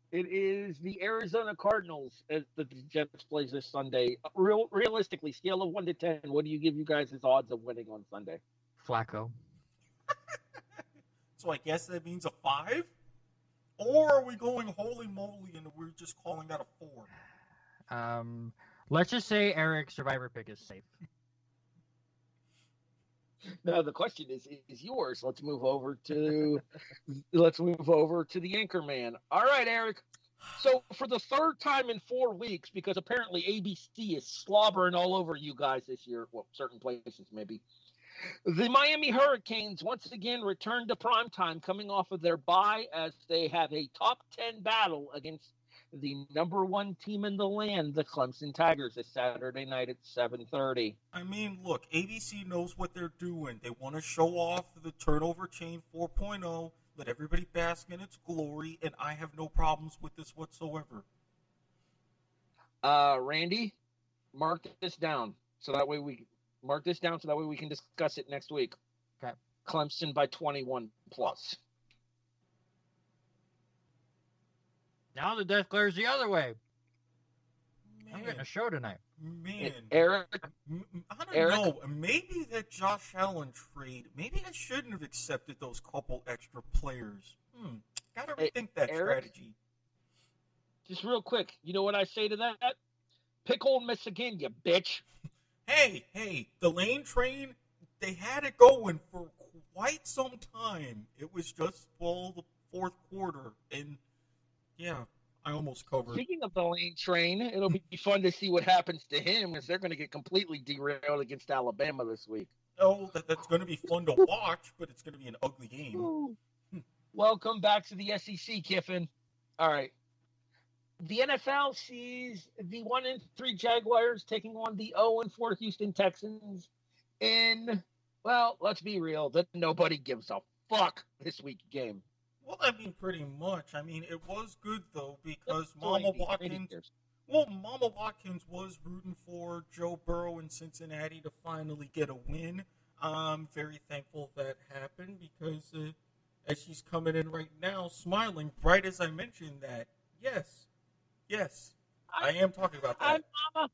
It is the Arizona Cardinals as the Jets plays this Sunday. Realistically, scale of 1 to 10, what do you give you guys as odds of winning on Sunday? Flacco. So I guess that means a 5? Or are we going holy moly and we're just calling that a 4? Let's just say Eric's survivor pick is safe. No, the question is yours. Let's move over to the anchor man. All right, Eric. So for the third time in 4 weeks, because apparently ABC is slobbering all over you guys this year, well, certain places maybe, the Miami Hurricanes once again return to primetime, coming off of their bye as they have a top 10 battle against the number 1 team in the land, the Clemson Tigers, this Saturday night at 7:30. I mean, look, ABC knows what they're doing. They want to show off the turnover chain 4.0, let everybody bask in its glory, and I have no problems with this whatsoever. Randy, mark this down so that way we can discuss it next week. Okay. Clemson by 21 plus. Now the death glares the other way. Man, I'm getting a show tonight. Man, Eric, I don't know. Maybe that Josh Allen trade, maybe I shouldn't have accepted those couple extra players. Gotta rethink that Eric, strategy. Just real quick, you know what I say to that? Pick Ole Miss again, you bitch. Hey, the lane train, they had it going for quite some time. It was just, the fourth quarter, and yeah, I almost covered. Speaking of the lane train, it'll be fun to see what happens to him as they're going to get completely derailed against Alabama this week. Oh, that's going to be fun to watch, but it's going to be an ugly game. Welcome back to the SEC, Kiffin. All right. The NFL sees the 1-3 Jaguars taking on the 0-4 Houston Texans in, well, let's be real, that nobody gives a fuck this week game. Well, I mean, pretty much. I mean, it was good, though, because Mama Watkins was rooting for Joe Burrow in Cincinnati to finally get a win. I'm very thankful that happened because as she's coming in right now, smiling, right as I mentioned that, yes, I am talking about that. Mama.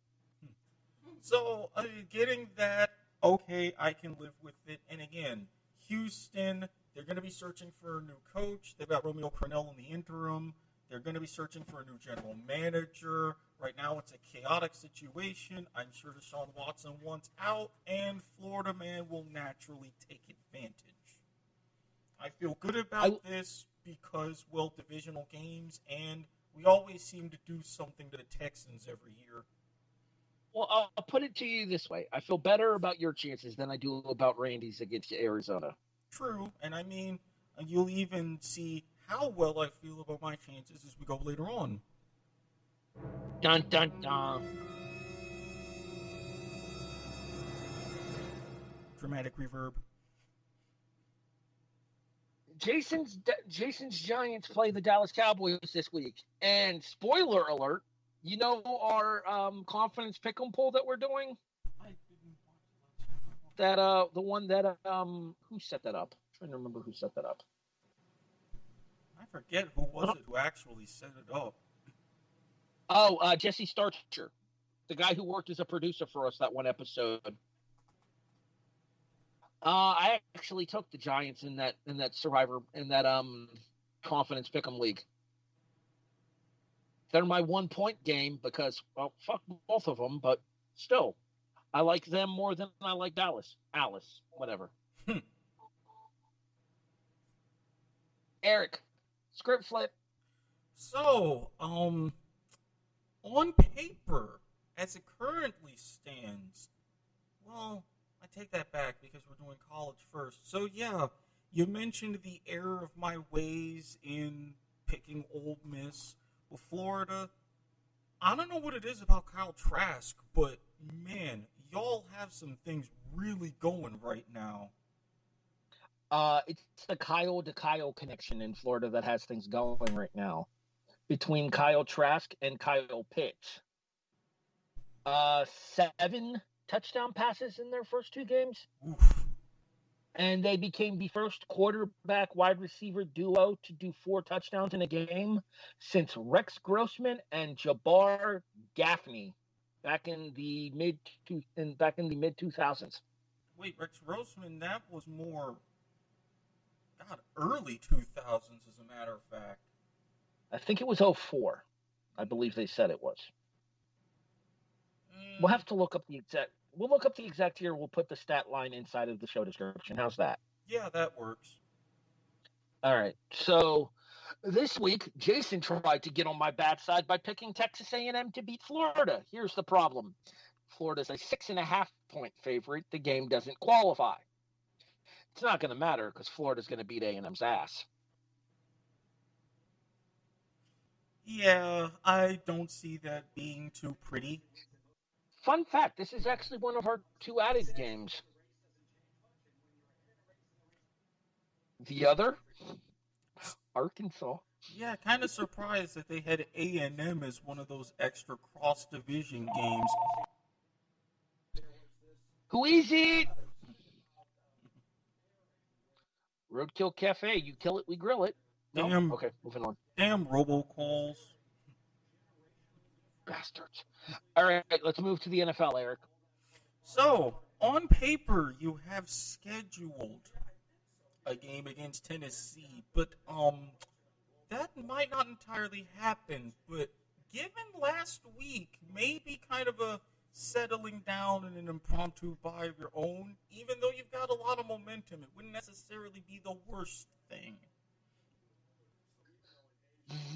So, getting that, okay, I can live with it. And again, Houston, they're going to be searching for a new coach. They've got Romeo Crennel in the interim. They're going to be searching for a new general manager. Right now, it's a chaotic situation. I'm sure Deshaun Watson wants out, and Florida man will naturally take advantage. I feel good about this because, well, divisional games, and we always seem to do something to the Texans every year. Well, I'll put it to you this way. I feel better about your chances than I do about Randy's against Arizona. True, and I mean, you'll even see how well I feel about my chances as we go later on. Dun, dun, dun. dramatic reverb. Jason's Giants play the Dallas Cowboys this week, and spoiler alert, you know our confidence pick'em poll that we're doing. That the one that who set that up? I'm trying to remember who set that up. I forget who was it who actually set it up. Oh, Jesse Starcher, the guy who worked as a producer for us that one episode. I actually took the Giants in that confidence pick'em league. They're my 1 point game because, well, fuck both of them, but still, I like them more than I like Dallas. Alice, whatever. Erik, script flip. So, on paper, as it currently stands, well, I take that back because we're doing college first. So, yeah, you mentioned the error of my ways in picking Ole Miss with Florida. I don't know what it is about Kyle Trask, but, man, y'all have some things really going right now. It's the Kyle to Kyle connection in Florida that has things going right now between Kyle Trask and Kyle Pitts. 7 touchdown passes in their first 2 games. Oof. And they became the first quarterback wide receiver duo to do 4 touchdowns in a game since Rex Grossman and Jabbar Gaffney back in the mid 2000s. Wait, Rex Grossman, that was more early 2000s as a matter of fact. I think it was 04. I believe they said it was. We'll have to look up the exact. We'll look up the exact year. We'll put the stat line inside of the show description. How's that? Yeah, that works. All right. So this week, Jason tried to get on my bad side by picking Texas A&M to beat Florida. Here's the problem. Florida's a 6.5 point favorite. The game doesn't qualify. It's not going to matter because Florida's going to beat A&M's ass. Yeah, I don't see that being too pretty. Fun fact, this is actually one of our 2 added games. The other, Arkansas. Yeah, kind of surprised that they had A&M as one of those extra cross-division games. Who is it? Roadkill Cafe. You kill it, we grill it. No? Damn. Okay, moving on. Damn robocalls. Bastards. All right, let's move to the NFL, Erik. So, on paper, you have scheduled a game against Tennessee, but that might not entirely happen. But given last week, maybe kind of a settling down and an impromptu bye of your own, even though you've got a lot of momentum, it wouldn't necessarily be the worst thing.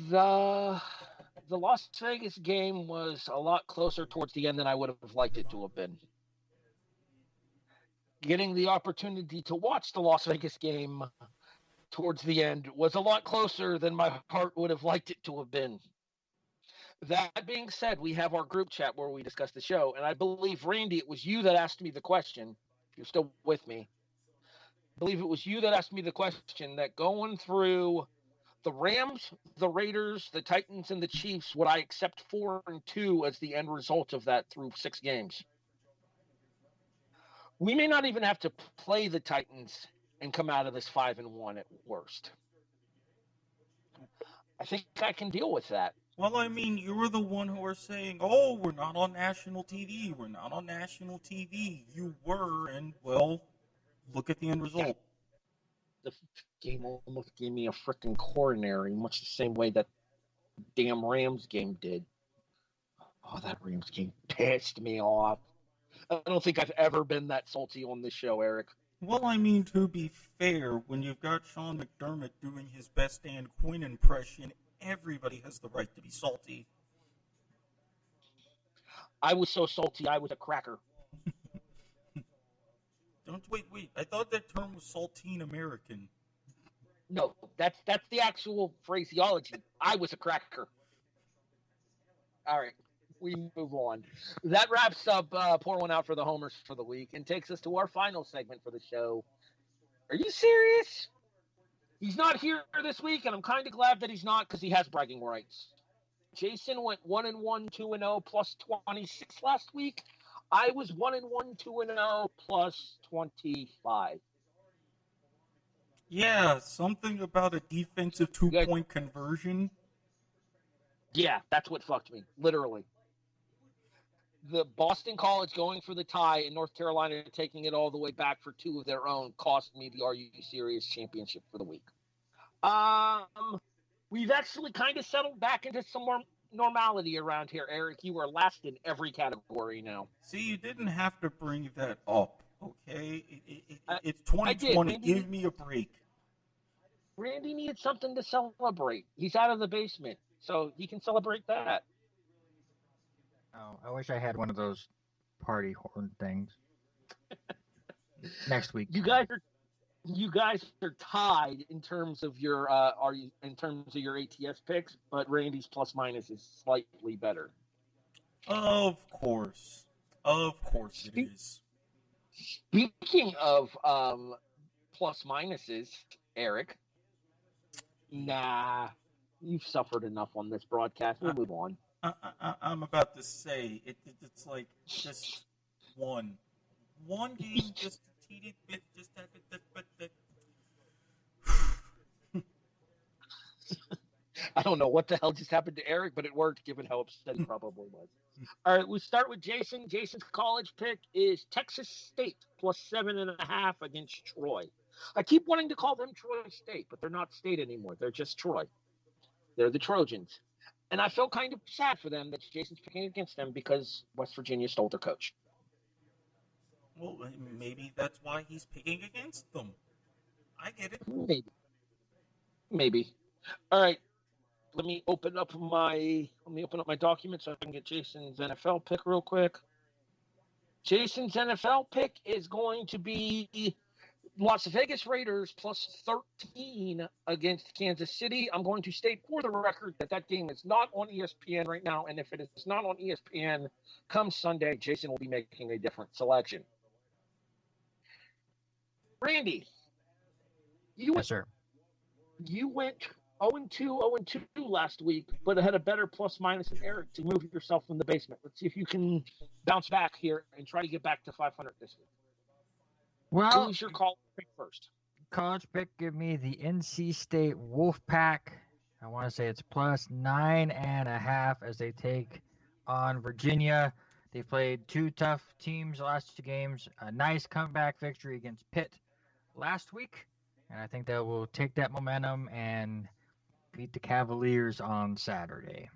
The Las Vegas game was a lot closer towards the end than I would have liked it to have been. Getting the opportunity to watch the Las Vegas game towards the end was a lot closer than my heart would have liked it to have been. That being said, we have our group chat where we discuss the show, and I believe, Randy, it was you that asked me the question, if you're still with me. I believe it was you that asked me the question that going through the Rams, the Raiders, the Titans, and the Chiefs, would I accept 4-2 as the end result of that through 6 games? We may not even have to play the Titans and come out of this 5-1 at worst. I think I can deal with that. Well, I mean, you were the one who were saying, oh, we're not on national TV. We're not on national TV. You were, and, well, look at the end result. The game almost gave me a freaking coronary, much the same way that damn Rams game did. Oh, that Rams game pissed me off. I don't think I've ever been that salty on this show, Erik. Well, I mean, to be fair, when you've got Sean McDermott doing his best Dan Quinn impression, everybody has the right to be salty. I was so salty, I was a cracker. Wait. I thought that term was saltine American. No, that's the actual phraseology. I was a cracker. All right. We move on. That wraps up Pour One Out for the Homers for the week and takes us to our final segment for the show. Are you serious? He's not here this week, and I'm kind of glad that he's not because he has bragging rights. Jason went 1-1, 2-0, plus 26 last week. I was 1-1, 2-0, plus 25. Yeah, something about a defensive two-point conversion. Yeah, that's what fucked me, literally. The Boston College going for the tie and North Carolina taking it all the way back for two of their own cost me the Are You Serious championship for the week. We've actually kind of settled back into some more normality around here, Eric. You are last in every category now. See, you didn't have to bring that up, okay? It's 2020. Give me a break. Randy needed something to celebrate. He's out of the basement, so he can celebrate that. Oh, I wish I had one of those party horn things. Next week. You guys are tied in terms of your ATS picks, but Randy's plus minus is slightly better. Of course it is. Speaking of plus minuses, Eric, nah, you've suffered enough on this broadcast. We'll move on. I'm about to say it's like just one game, just a teeny bit, just that. I don't know what the hell just happened to Eric, but it worked given how upset he probably was. All right, we start with Jason. Jason's college pick is Texas State plus 7.5 against Troy. I keep wanting to call them Troy State, but they're not State anymore. They're just Troy. They're the Trojans. And I feel kind of sad for them that Jason's picking against them because West Virginia stole their coach. Well, maybe that's why he's picking against them. I get it. Maybe. All right. Let me open up my document so I can get Jason's NFL pick real quick. Jason's NFL pick is going to be Las Vegas Raiders plus 13 against Kansas City. I'm going to state for the record that game is not on ESPN right now, and if it is not on ESPN come Sunday, Jason will be making a different selection. Randy, yes, sir. You went 0-2 last week, but had a better plus minus than Eric to move yourself from the basement. Let's see if you can bounce back here and try to get back to 500 this week. Well, who's your college pick first? College pick, give me the NC State Wolfpack. I want to say it's plus 9.5 as they take on Virginia. They played two tough teams the last two games. A nice comeback victory against Pitt last week. And I think that will take that momentum and beat the Cavaliers on Saturday.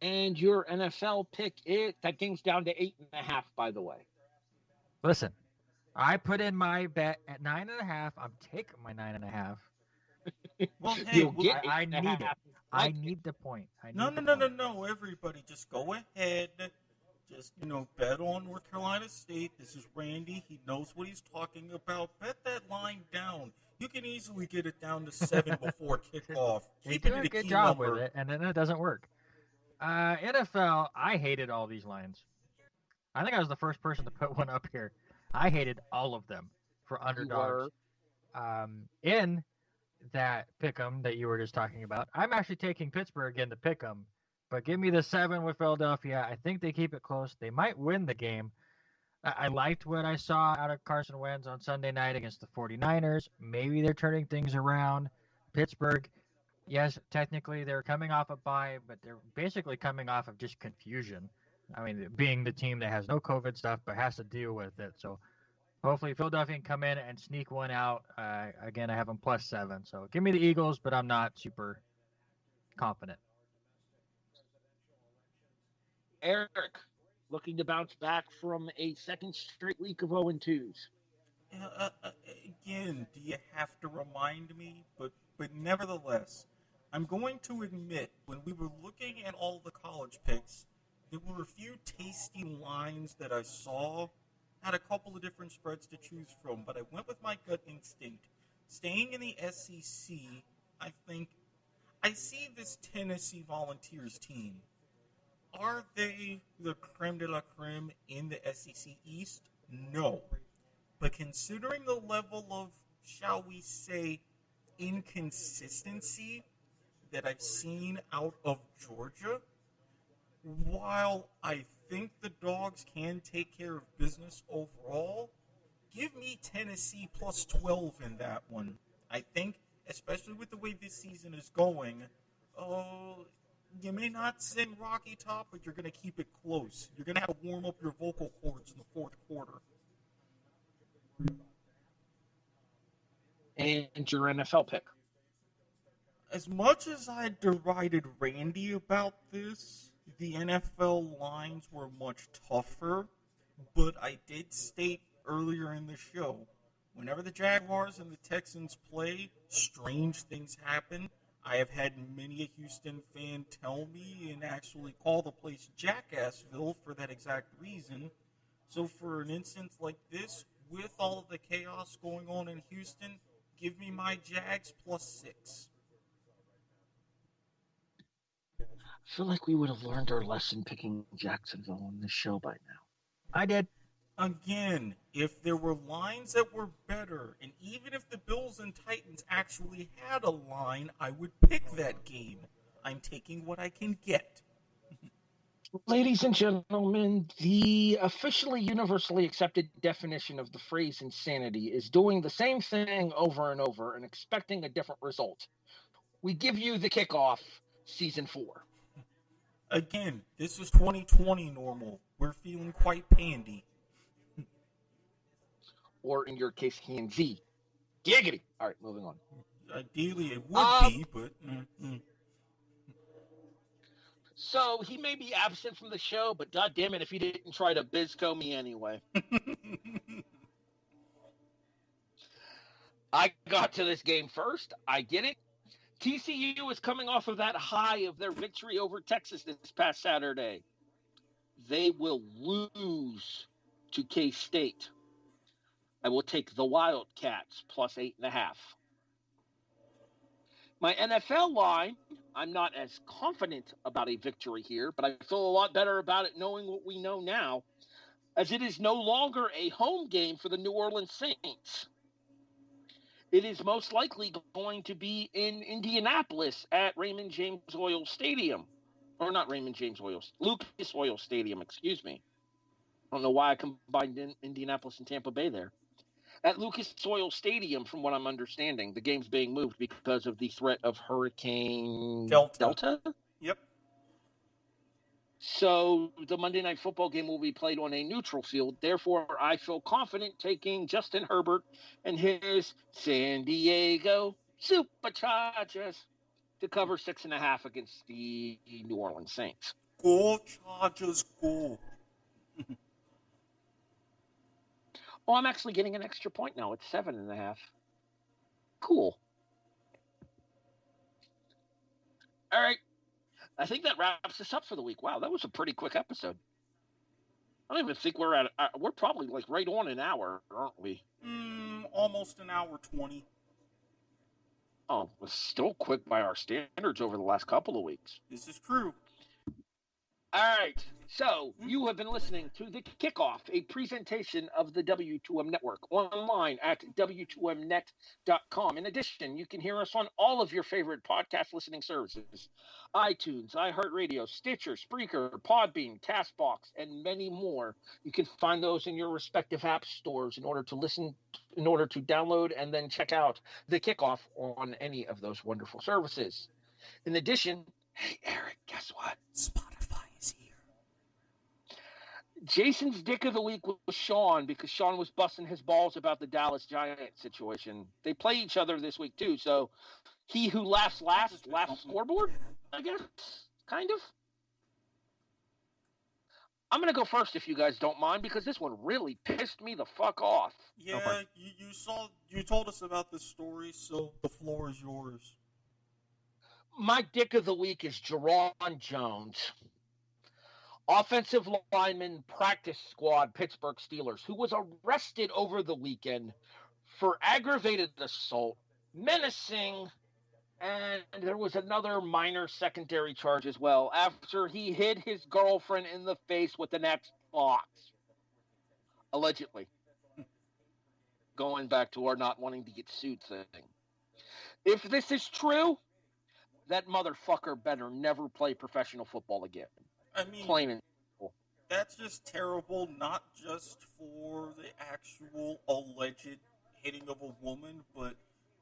And your NFL pick, that game's down to 8.5, by the way. Listen, I put in my bet at 9.5. I'm taking my 9.5. Well, hey, I need it. I need the point. No. Everybody, just go ahead. Just, bet on North Carolina State. This is Randy. He knows what he's talking about. Bet that line down. You can easily get it down to 7 before kickoff. They do a good job with it, and then it doesn't work. NFL, I hated all these lines. I think I was the first person to put one up here. I hated all of them for underdogs. In that pick'em that you were just talking about, I'm actually taking Pittsburgh in the pick'em, but give me the 7 with Philadelphia. I think they keep it close. They might win the game. I liked what I saw out of Carson Wentz on Sunday night against the 49ers. Maybe they're turning things around. Pittsburgh, yes, technically they're coming off a bye, but they're basically coming off of just confusion. I mean, being the team that has no COVID stuff but has to deal with it. So hopefully Philadelphia can come in and sneak one out. Again, I have them plus 7. So give me the Eagles, but I'm not super confident. Eric, looking to bounce back from a second straight week of 0-2s. Again, do you have to remind me? But nevertheless, I'm going to admit, when we were looking at all the college picks, there were a few tasty lines that I saw. Had a couple of different spreads to choose from, but I went with my gut instinct. Staying in the SEC, I think I see this Tennessee Volunteers team Are they the creme de la creme in the SEC East? No. But considering the level of, shall we say, inconsistency that I've seen out of Georgia, while I think the Dogs can take care of business overall, give me Tennessee plus 12 in that one. I think, especially with the way this season is going, you may not sing Rocky Top, but you're going to keep it close. You're going to have to warm up your vocal cords in the fourth quarter. And your NFL pick. As much as I derided Randy about this, the NFL lines were much tougher, but I did state earlier in the show, whenever the Jaguars and the Texans play, strange things happen. I have had many a Houston fan tell me and actually call the place Jackassville for that exact reason. So for an instance like this, with all of the chaos going on in Houston, give me my Jags plus 6. I feel like we would have learned our lesson picking Jacksonville on this show by now. I did. Again, if there were lines that were better, and even if the Bills and Titans actually had a line, I would pick that game. I'm taking what I can get. Ladies and gentlemen, the officially universally accepted definition of the phrase insanity is doing the same thing over and over and expecting a different result. We give you the kickoff, season 4. Again, this is 2020 normal. We're feeling quite pandy. Or in your case, handsy. Giggity. All right, moving on. Ideally, it would be, but... So he may be absent from the show, but goddamn it, if he didn't try to bizco me anyway. I got to this game first. I get it. TCU is coming off of that high of their victory over Texas this past Saturday. They will lose to K-State. I will take the Wildcats plus 8.5. My NFL line, I'm not as confident about a victory here, but I feel a lot better about it knowing what we know now, as it is no longer a home game for the New Orleans Saints. It is most likely going to be in Indianapolis at Raymond James Oil Stadium. Or not Raymond James Oil, Lucas Oil Stadium, excuse me. I don't know why I combined Indianapolis and Tampa Bay there. At Lucas Oil Stadium, from what I'm understanding, the game's being moved because of the threat of Hurricane Delta? Yep. So the Monday Night Football game will be played on a neutral field. Therefore, I feel confident taking Justin Herbert and his San Diego Superchargers to cover 6.5 against the New Orleans Saints. Go Chargers, go. Oh, I'm actually getting an extra point now. It's 7.5. Cool. All right. I think that wraps us up for the week. Wow, that was a pretty quick episode. I don't even think we're probably like right on an hour, aren't we? Almost an hour 20. Oh, it was still quick by our standards over the last couple of weeks. This is true. All right, so you have been listening to The Kickoff, a presentation of the W2M Network, online at W2Mnet.com. In addition, you can hear us on all of your favorite podcast listening services: iTunes, iHeartRadio, Stitcher, Spreaker, Podbean, CastBox, and many more. You can find those in your respective app stores in order to download and then check out The Kickoff on any of those wonderful services. In addition, hey, Eric, guess what? Spotify is here. Jason's dick of the week was Sean, because Sean was busting his balls about the Dallas Giants situation. They play each other this week, too, so he who laughs last laughs scoreboard, I guess, kind of. I'm going to go first if you guys don't mind, because this one really pissed me the fuck off. Yeah, you told us about this story, so the floor is yours. My dick of the week is Jerron Jones, offensive lineman, practice squad, Pittsburgh Steelers, who was arrested over the weekend for aggravated assault, menacing, And there was another minor secondary charge as well after he hit his girlfriend in the face with an Xbox. Allegedly. Going back to our not wanting to get sued thing. If this is true, that motherfucker better never play professional football again. I mean, plain and simple. That's just terrible, not just for the actual alleged hitting of a woman, but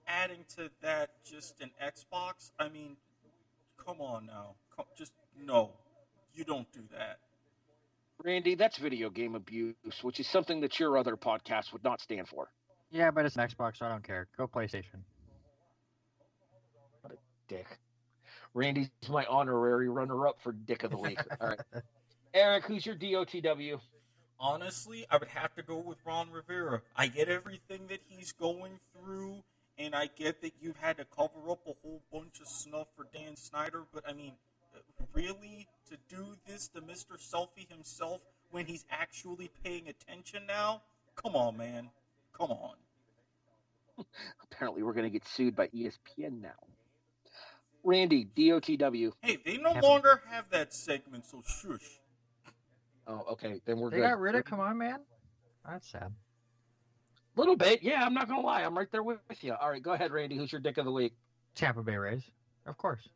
adding to that just an Xbox. I mean, come on now. No, you don't do that. Randy, that's video game abuse, which is something that your other podcast would not stand for. Yeah, but it's an Xbox, so I don't care. Go PlayStation. What a dick. Randy's my honorary runner-up for Dick of the Week. All right. Eric, who's your DOTW? Honestly, I would have to go with Ron Rivera. I get everything that he's going through, and I get that you've had to cover up a whole bunch of snuff for Dan Snyder, but I mean, really? To do this to Mr. Selfie himself when he's actually paying attention now? Come on, man. Come on. Apparently we're going to get sued by ESPN now. Randy, DOTW. Hey, they no longer have that segment, so shush. Oh, okay. Then we're They good. got rid of, come on, man. That's sad. A little bit. Yeah, I'm not going to lie. I'm right there with you. All right, go ahead, Randy. Who's your Dick of the Week? Tampa Bay Rays, of course.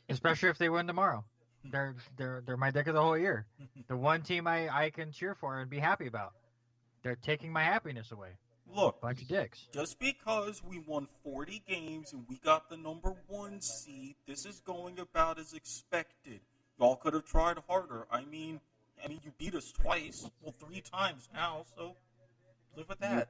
Especially if they win tomorrow. They're my dick of the whole year. The one team I can cheer for and be happy about. They're taking my happiness away. Look, bunch of dicks. Just because we won 40 games and we got the number 1 seed, this is going about as expected. Y'all could have tried harder. I mean, you beat us twice, well, 3 times now, so live with that.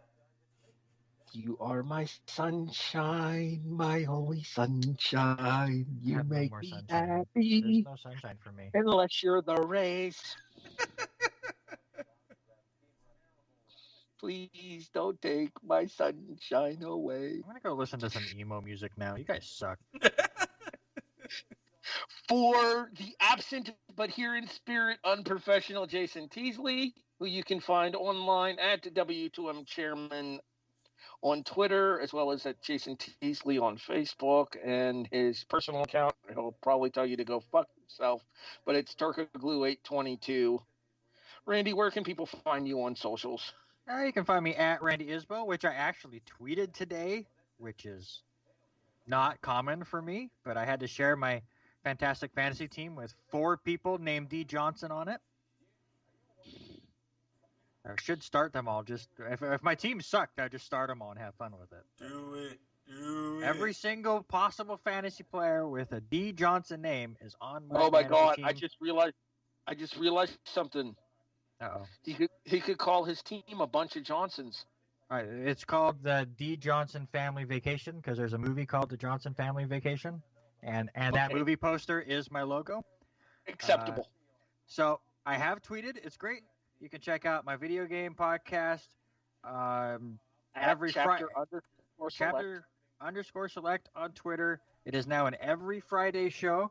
You are my sunshine, my only sunshine. You make me happy. There's no sunshine for me. Unless you're the Rays. Please don't take my sunshine away. I'm going to go listen to some emo music now. You guys suck. For the absent but here in spirit unprofessional Jason Teasley, who you can find online at W2M Chairman on Twitter, as well as at Jason Teasley on Facebook, and his personal account, he'll probably tell you to go fuck yourself, but it's Turkaglue822. Randy, where can people find you on socials? You can find me at Randy Isbelle, which I actually tweeted today, which is not common for me, but I had to share my fantastic fantasy team with 4 people named D. Johnson on it. I should start them all. Just if my team sucked, I'd just start them all and have fun with it. Do it. Every single possible fantasy player with a D. Johnson name is on my Oh my God! team. I just realized something. Uh-oh. He could call his team a bunch of Johnsons. All right, it's called the D. Johnson Family Vacation because there's a movie called The Johnson Family Vacation, and that movie poster is my logo. Acceptable. So I have tweeted. It's great. You can check out my video game podcast every Friday. Chapter_select on Twitter. It is now an every Friday show.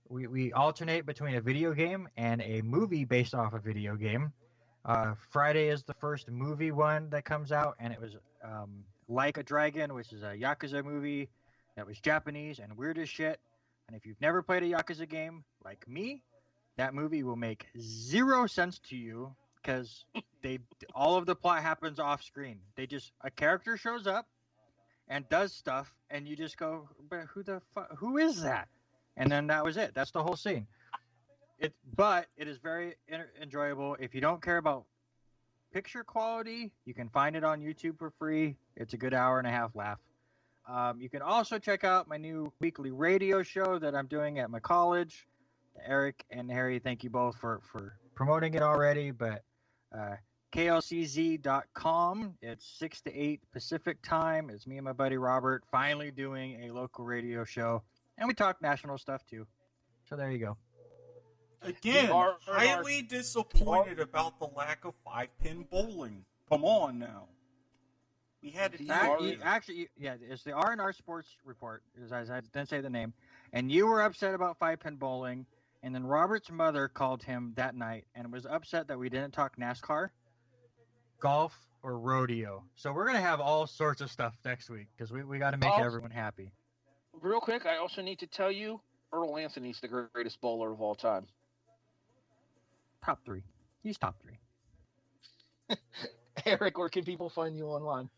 We alternate between a video game and a movie based off a video game. Friday is the first movie one that comes out, and it was Like a Dragon, which is a Yakuza movie that was Japanese and weird as shit. And if you've never played a Yakuza game like me, that movie will make 0 sense to you because all of the plot happens off screen. A character shows up and does stuff, and you just go, but who is that? And then that was it. That's the whole scene. But it is very enjoyable. If you don't care about picture quality, you can find it on YouTube for free. It's a good hour and a half laugh. You can also check out my new weekly radio show that I'm doing at my college. Eric and Harry, thank you both for promoting it already. But KLCZ.com. It's 6 to 8 Pacific time. It's me and my buddy Robert finally doing a local radio show. And we talk national stuff, too. So there you go. Again, highly disappointed about the lack of 5-pin bowling. Come on now. We had to it's the R&R Sports Report. I didn't say the name. And you were upset about 5-pin bowling. And then Robert's mother called him that night and was upset that we didn't talk NASCAR, golf, or rodeo. So we're going to have all sorts of stuff next week because we got to make everyone happy. real quick, I also need to tell you, Earl Anthony's the greatest bowler of all time. Top 3. He's top 3. Erik, where can people find you online?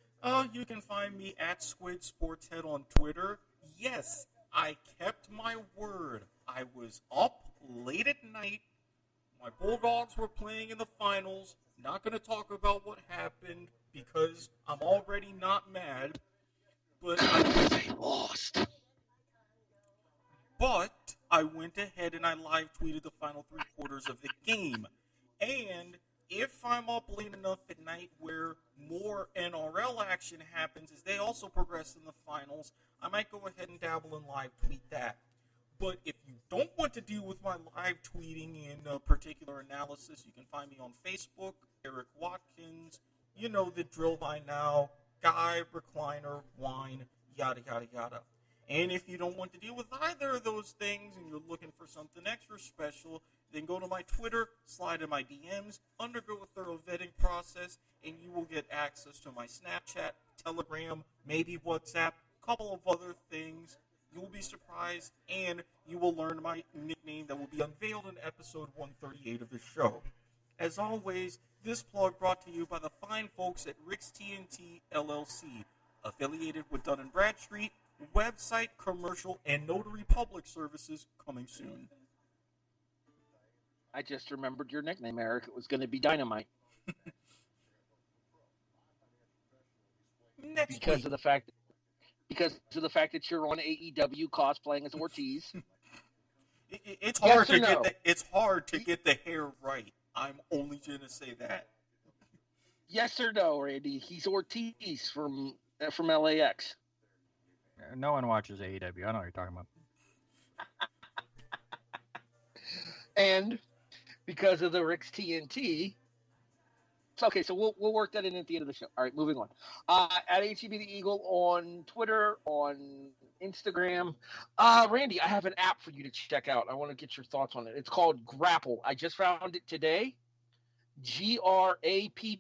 You can find me at Squid Sports Head on Twitter. Yes, I kept my word. I was up late at night. My Bulldogs were playing in the finals. Not going to talk about what happened because I'm already not mad. But they lost. But I went ahead and I live tweeted the final 3 quarters of the game. And if I'm up late enough at night where more NRL action happens as they also progress in the finals, I might go ahead and dabble and live tweet that. But if you don't want to deal with my live tweeting in particular analysis, you can find me on Facebook, Erik Watkins. You know the drill by now. Guy, recliner, wine, yada, yada, yada. And if you don't want to deal with either of those things and you're looking for something extra special, then go to my Twitter, slide in my DMs, undergo a thorough vetting process, and you will get access to my Snapchat, Telegram, maybe WhatsApp, a couple of other things. You will be surprised, and you will learn my nickname that will be unveiled in episode 138 of the show. As always, this plug brought to you by the fine folks at Rick's TNT LLC, affiliated with Dun & Bradstreet, website, commercial, and notary public services coming soon. I just remembered your nickname, Erik. It was going to be Dynamite. Because of the fact that you're on AEW cosplaying as Ortiz. It's hard to get the hair right. I'm only going to say that. Yes or no, Randy? He's Ortiz from LAX. No one watches AEW. I don't know what you're talking about. And because of the Rick's TNT. Okay, so we'll work that in at the end of the show. All right, moving on. At HEB the Eagle on Twitter, on Instagram. Randy, I have an app for you to check out. I want to get your thoughts on it. It's called Grapple. I just found it today. GRAPPL.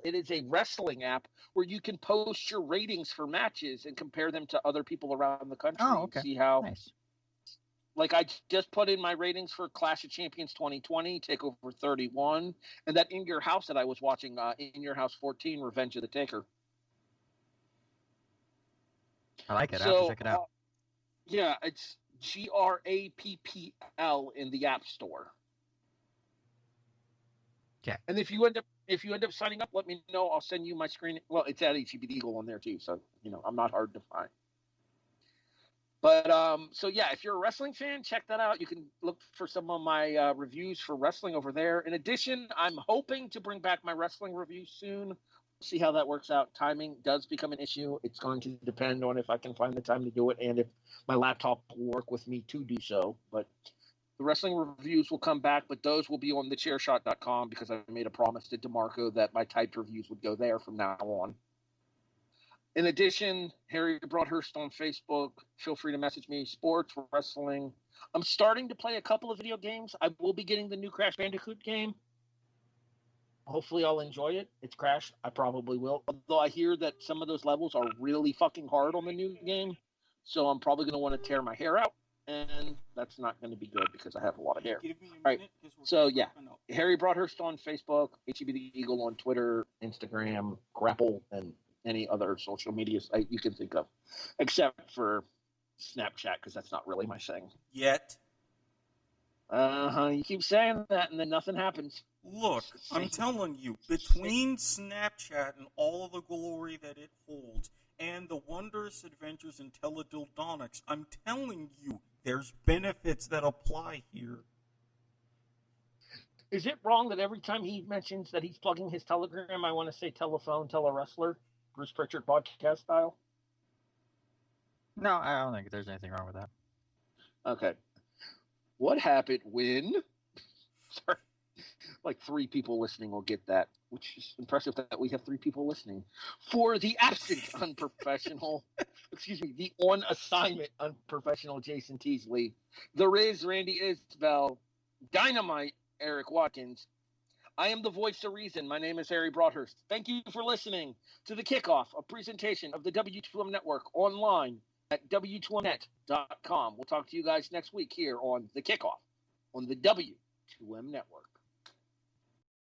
It is a wrestling app where you can post your ratings for matches and compare them to other people around the country. Oh, okay. And see how. Nice. Like, I just put in my ratings for Clash of Champions 2020, TakeOver 31, and that In Your House that I was watching, In Your House 14, Revenge of the Taker. I like it. I have to check it out. Yeah, it's GRAPPL in the App Store. Okay. And if you end up signing up, let me know. I'll send you my screen. Well, it's at HEB the Eagle on there too, so I'm not hard to find. But so yeah, if you're a wrestling fan, check that out. You can look for some of my reviews for wrestling over there. In addition, I'm hoping to bring back my wrestling reviews soon. See how that works out. Timing does become an issue. It's going to depend on if I can find the time to do it and if my laptop will work with me to do so. But the wrestling reviews will come back, but those will be on thechairshot.com because I made a promise to DeMarco that my typed reviews would go there from now on. In addition, Harry Broadhurst on Facebook. Feel free to message me. Sports, wrestling. I'm starting to play a couple of video games. I will be getting the new Crash Bandicoot game. Hopefully I'll enjoy it. It's Crash. I probably will. Although I hear that some of those levels are really fucking hard on the new game. So I'm probably going to want to tear my hair out. And that's not going to be good because I have a lot of hair. All right. So, yeah. Harry Broadhurst on Facebook. HEB the Eagle on Twitter, Instagram, Grapple, and any other social media site you can think of, except for Snapchat, because that's not really my thing. Yet. You keep saying that, and then nothing happens. Look, I'm telling you, between Snapchat and all of the glory that it holds, and the wondrous adventures in teledildonics, I'm telling you, there's benefits that apply here. Is it wrong that every time he mentions that he's plugging his Telegram, I want to say telephone, telewrestler? Bruce Pritchard podcast style? No, I don't think there's anything wrong with that. Okay. What happened when... Sorry. Like 3 people listening will get that, which is impressive that we have 3 people listening. For the absent unprofessional, the on assignment unprofessional Jason Teasley, there is Randy Isbelle, Dynamite Erik Watkins. I am the voice of reason. My name is Harry Broadhurst. Thank you for listening to The Kickoff, a presentation of the W2M Network online at W2Mnet.com. We'll talk to you guys next week here on The Kickoff on the W2M Network.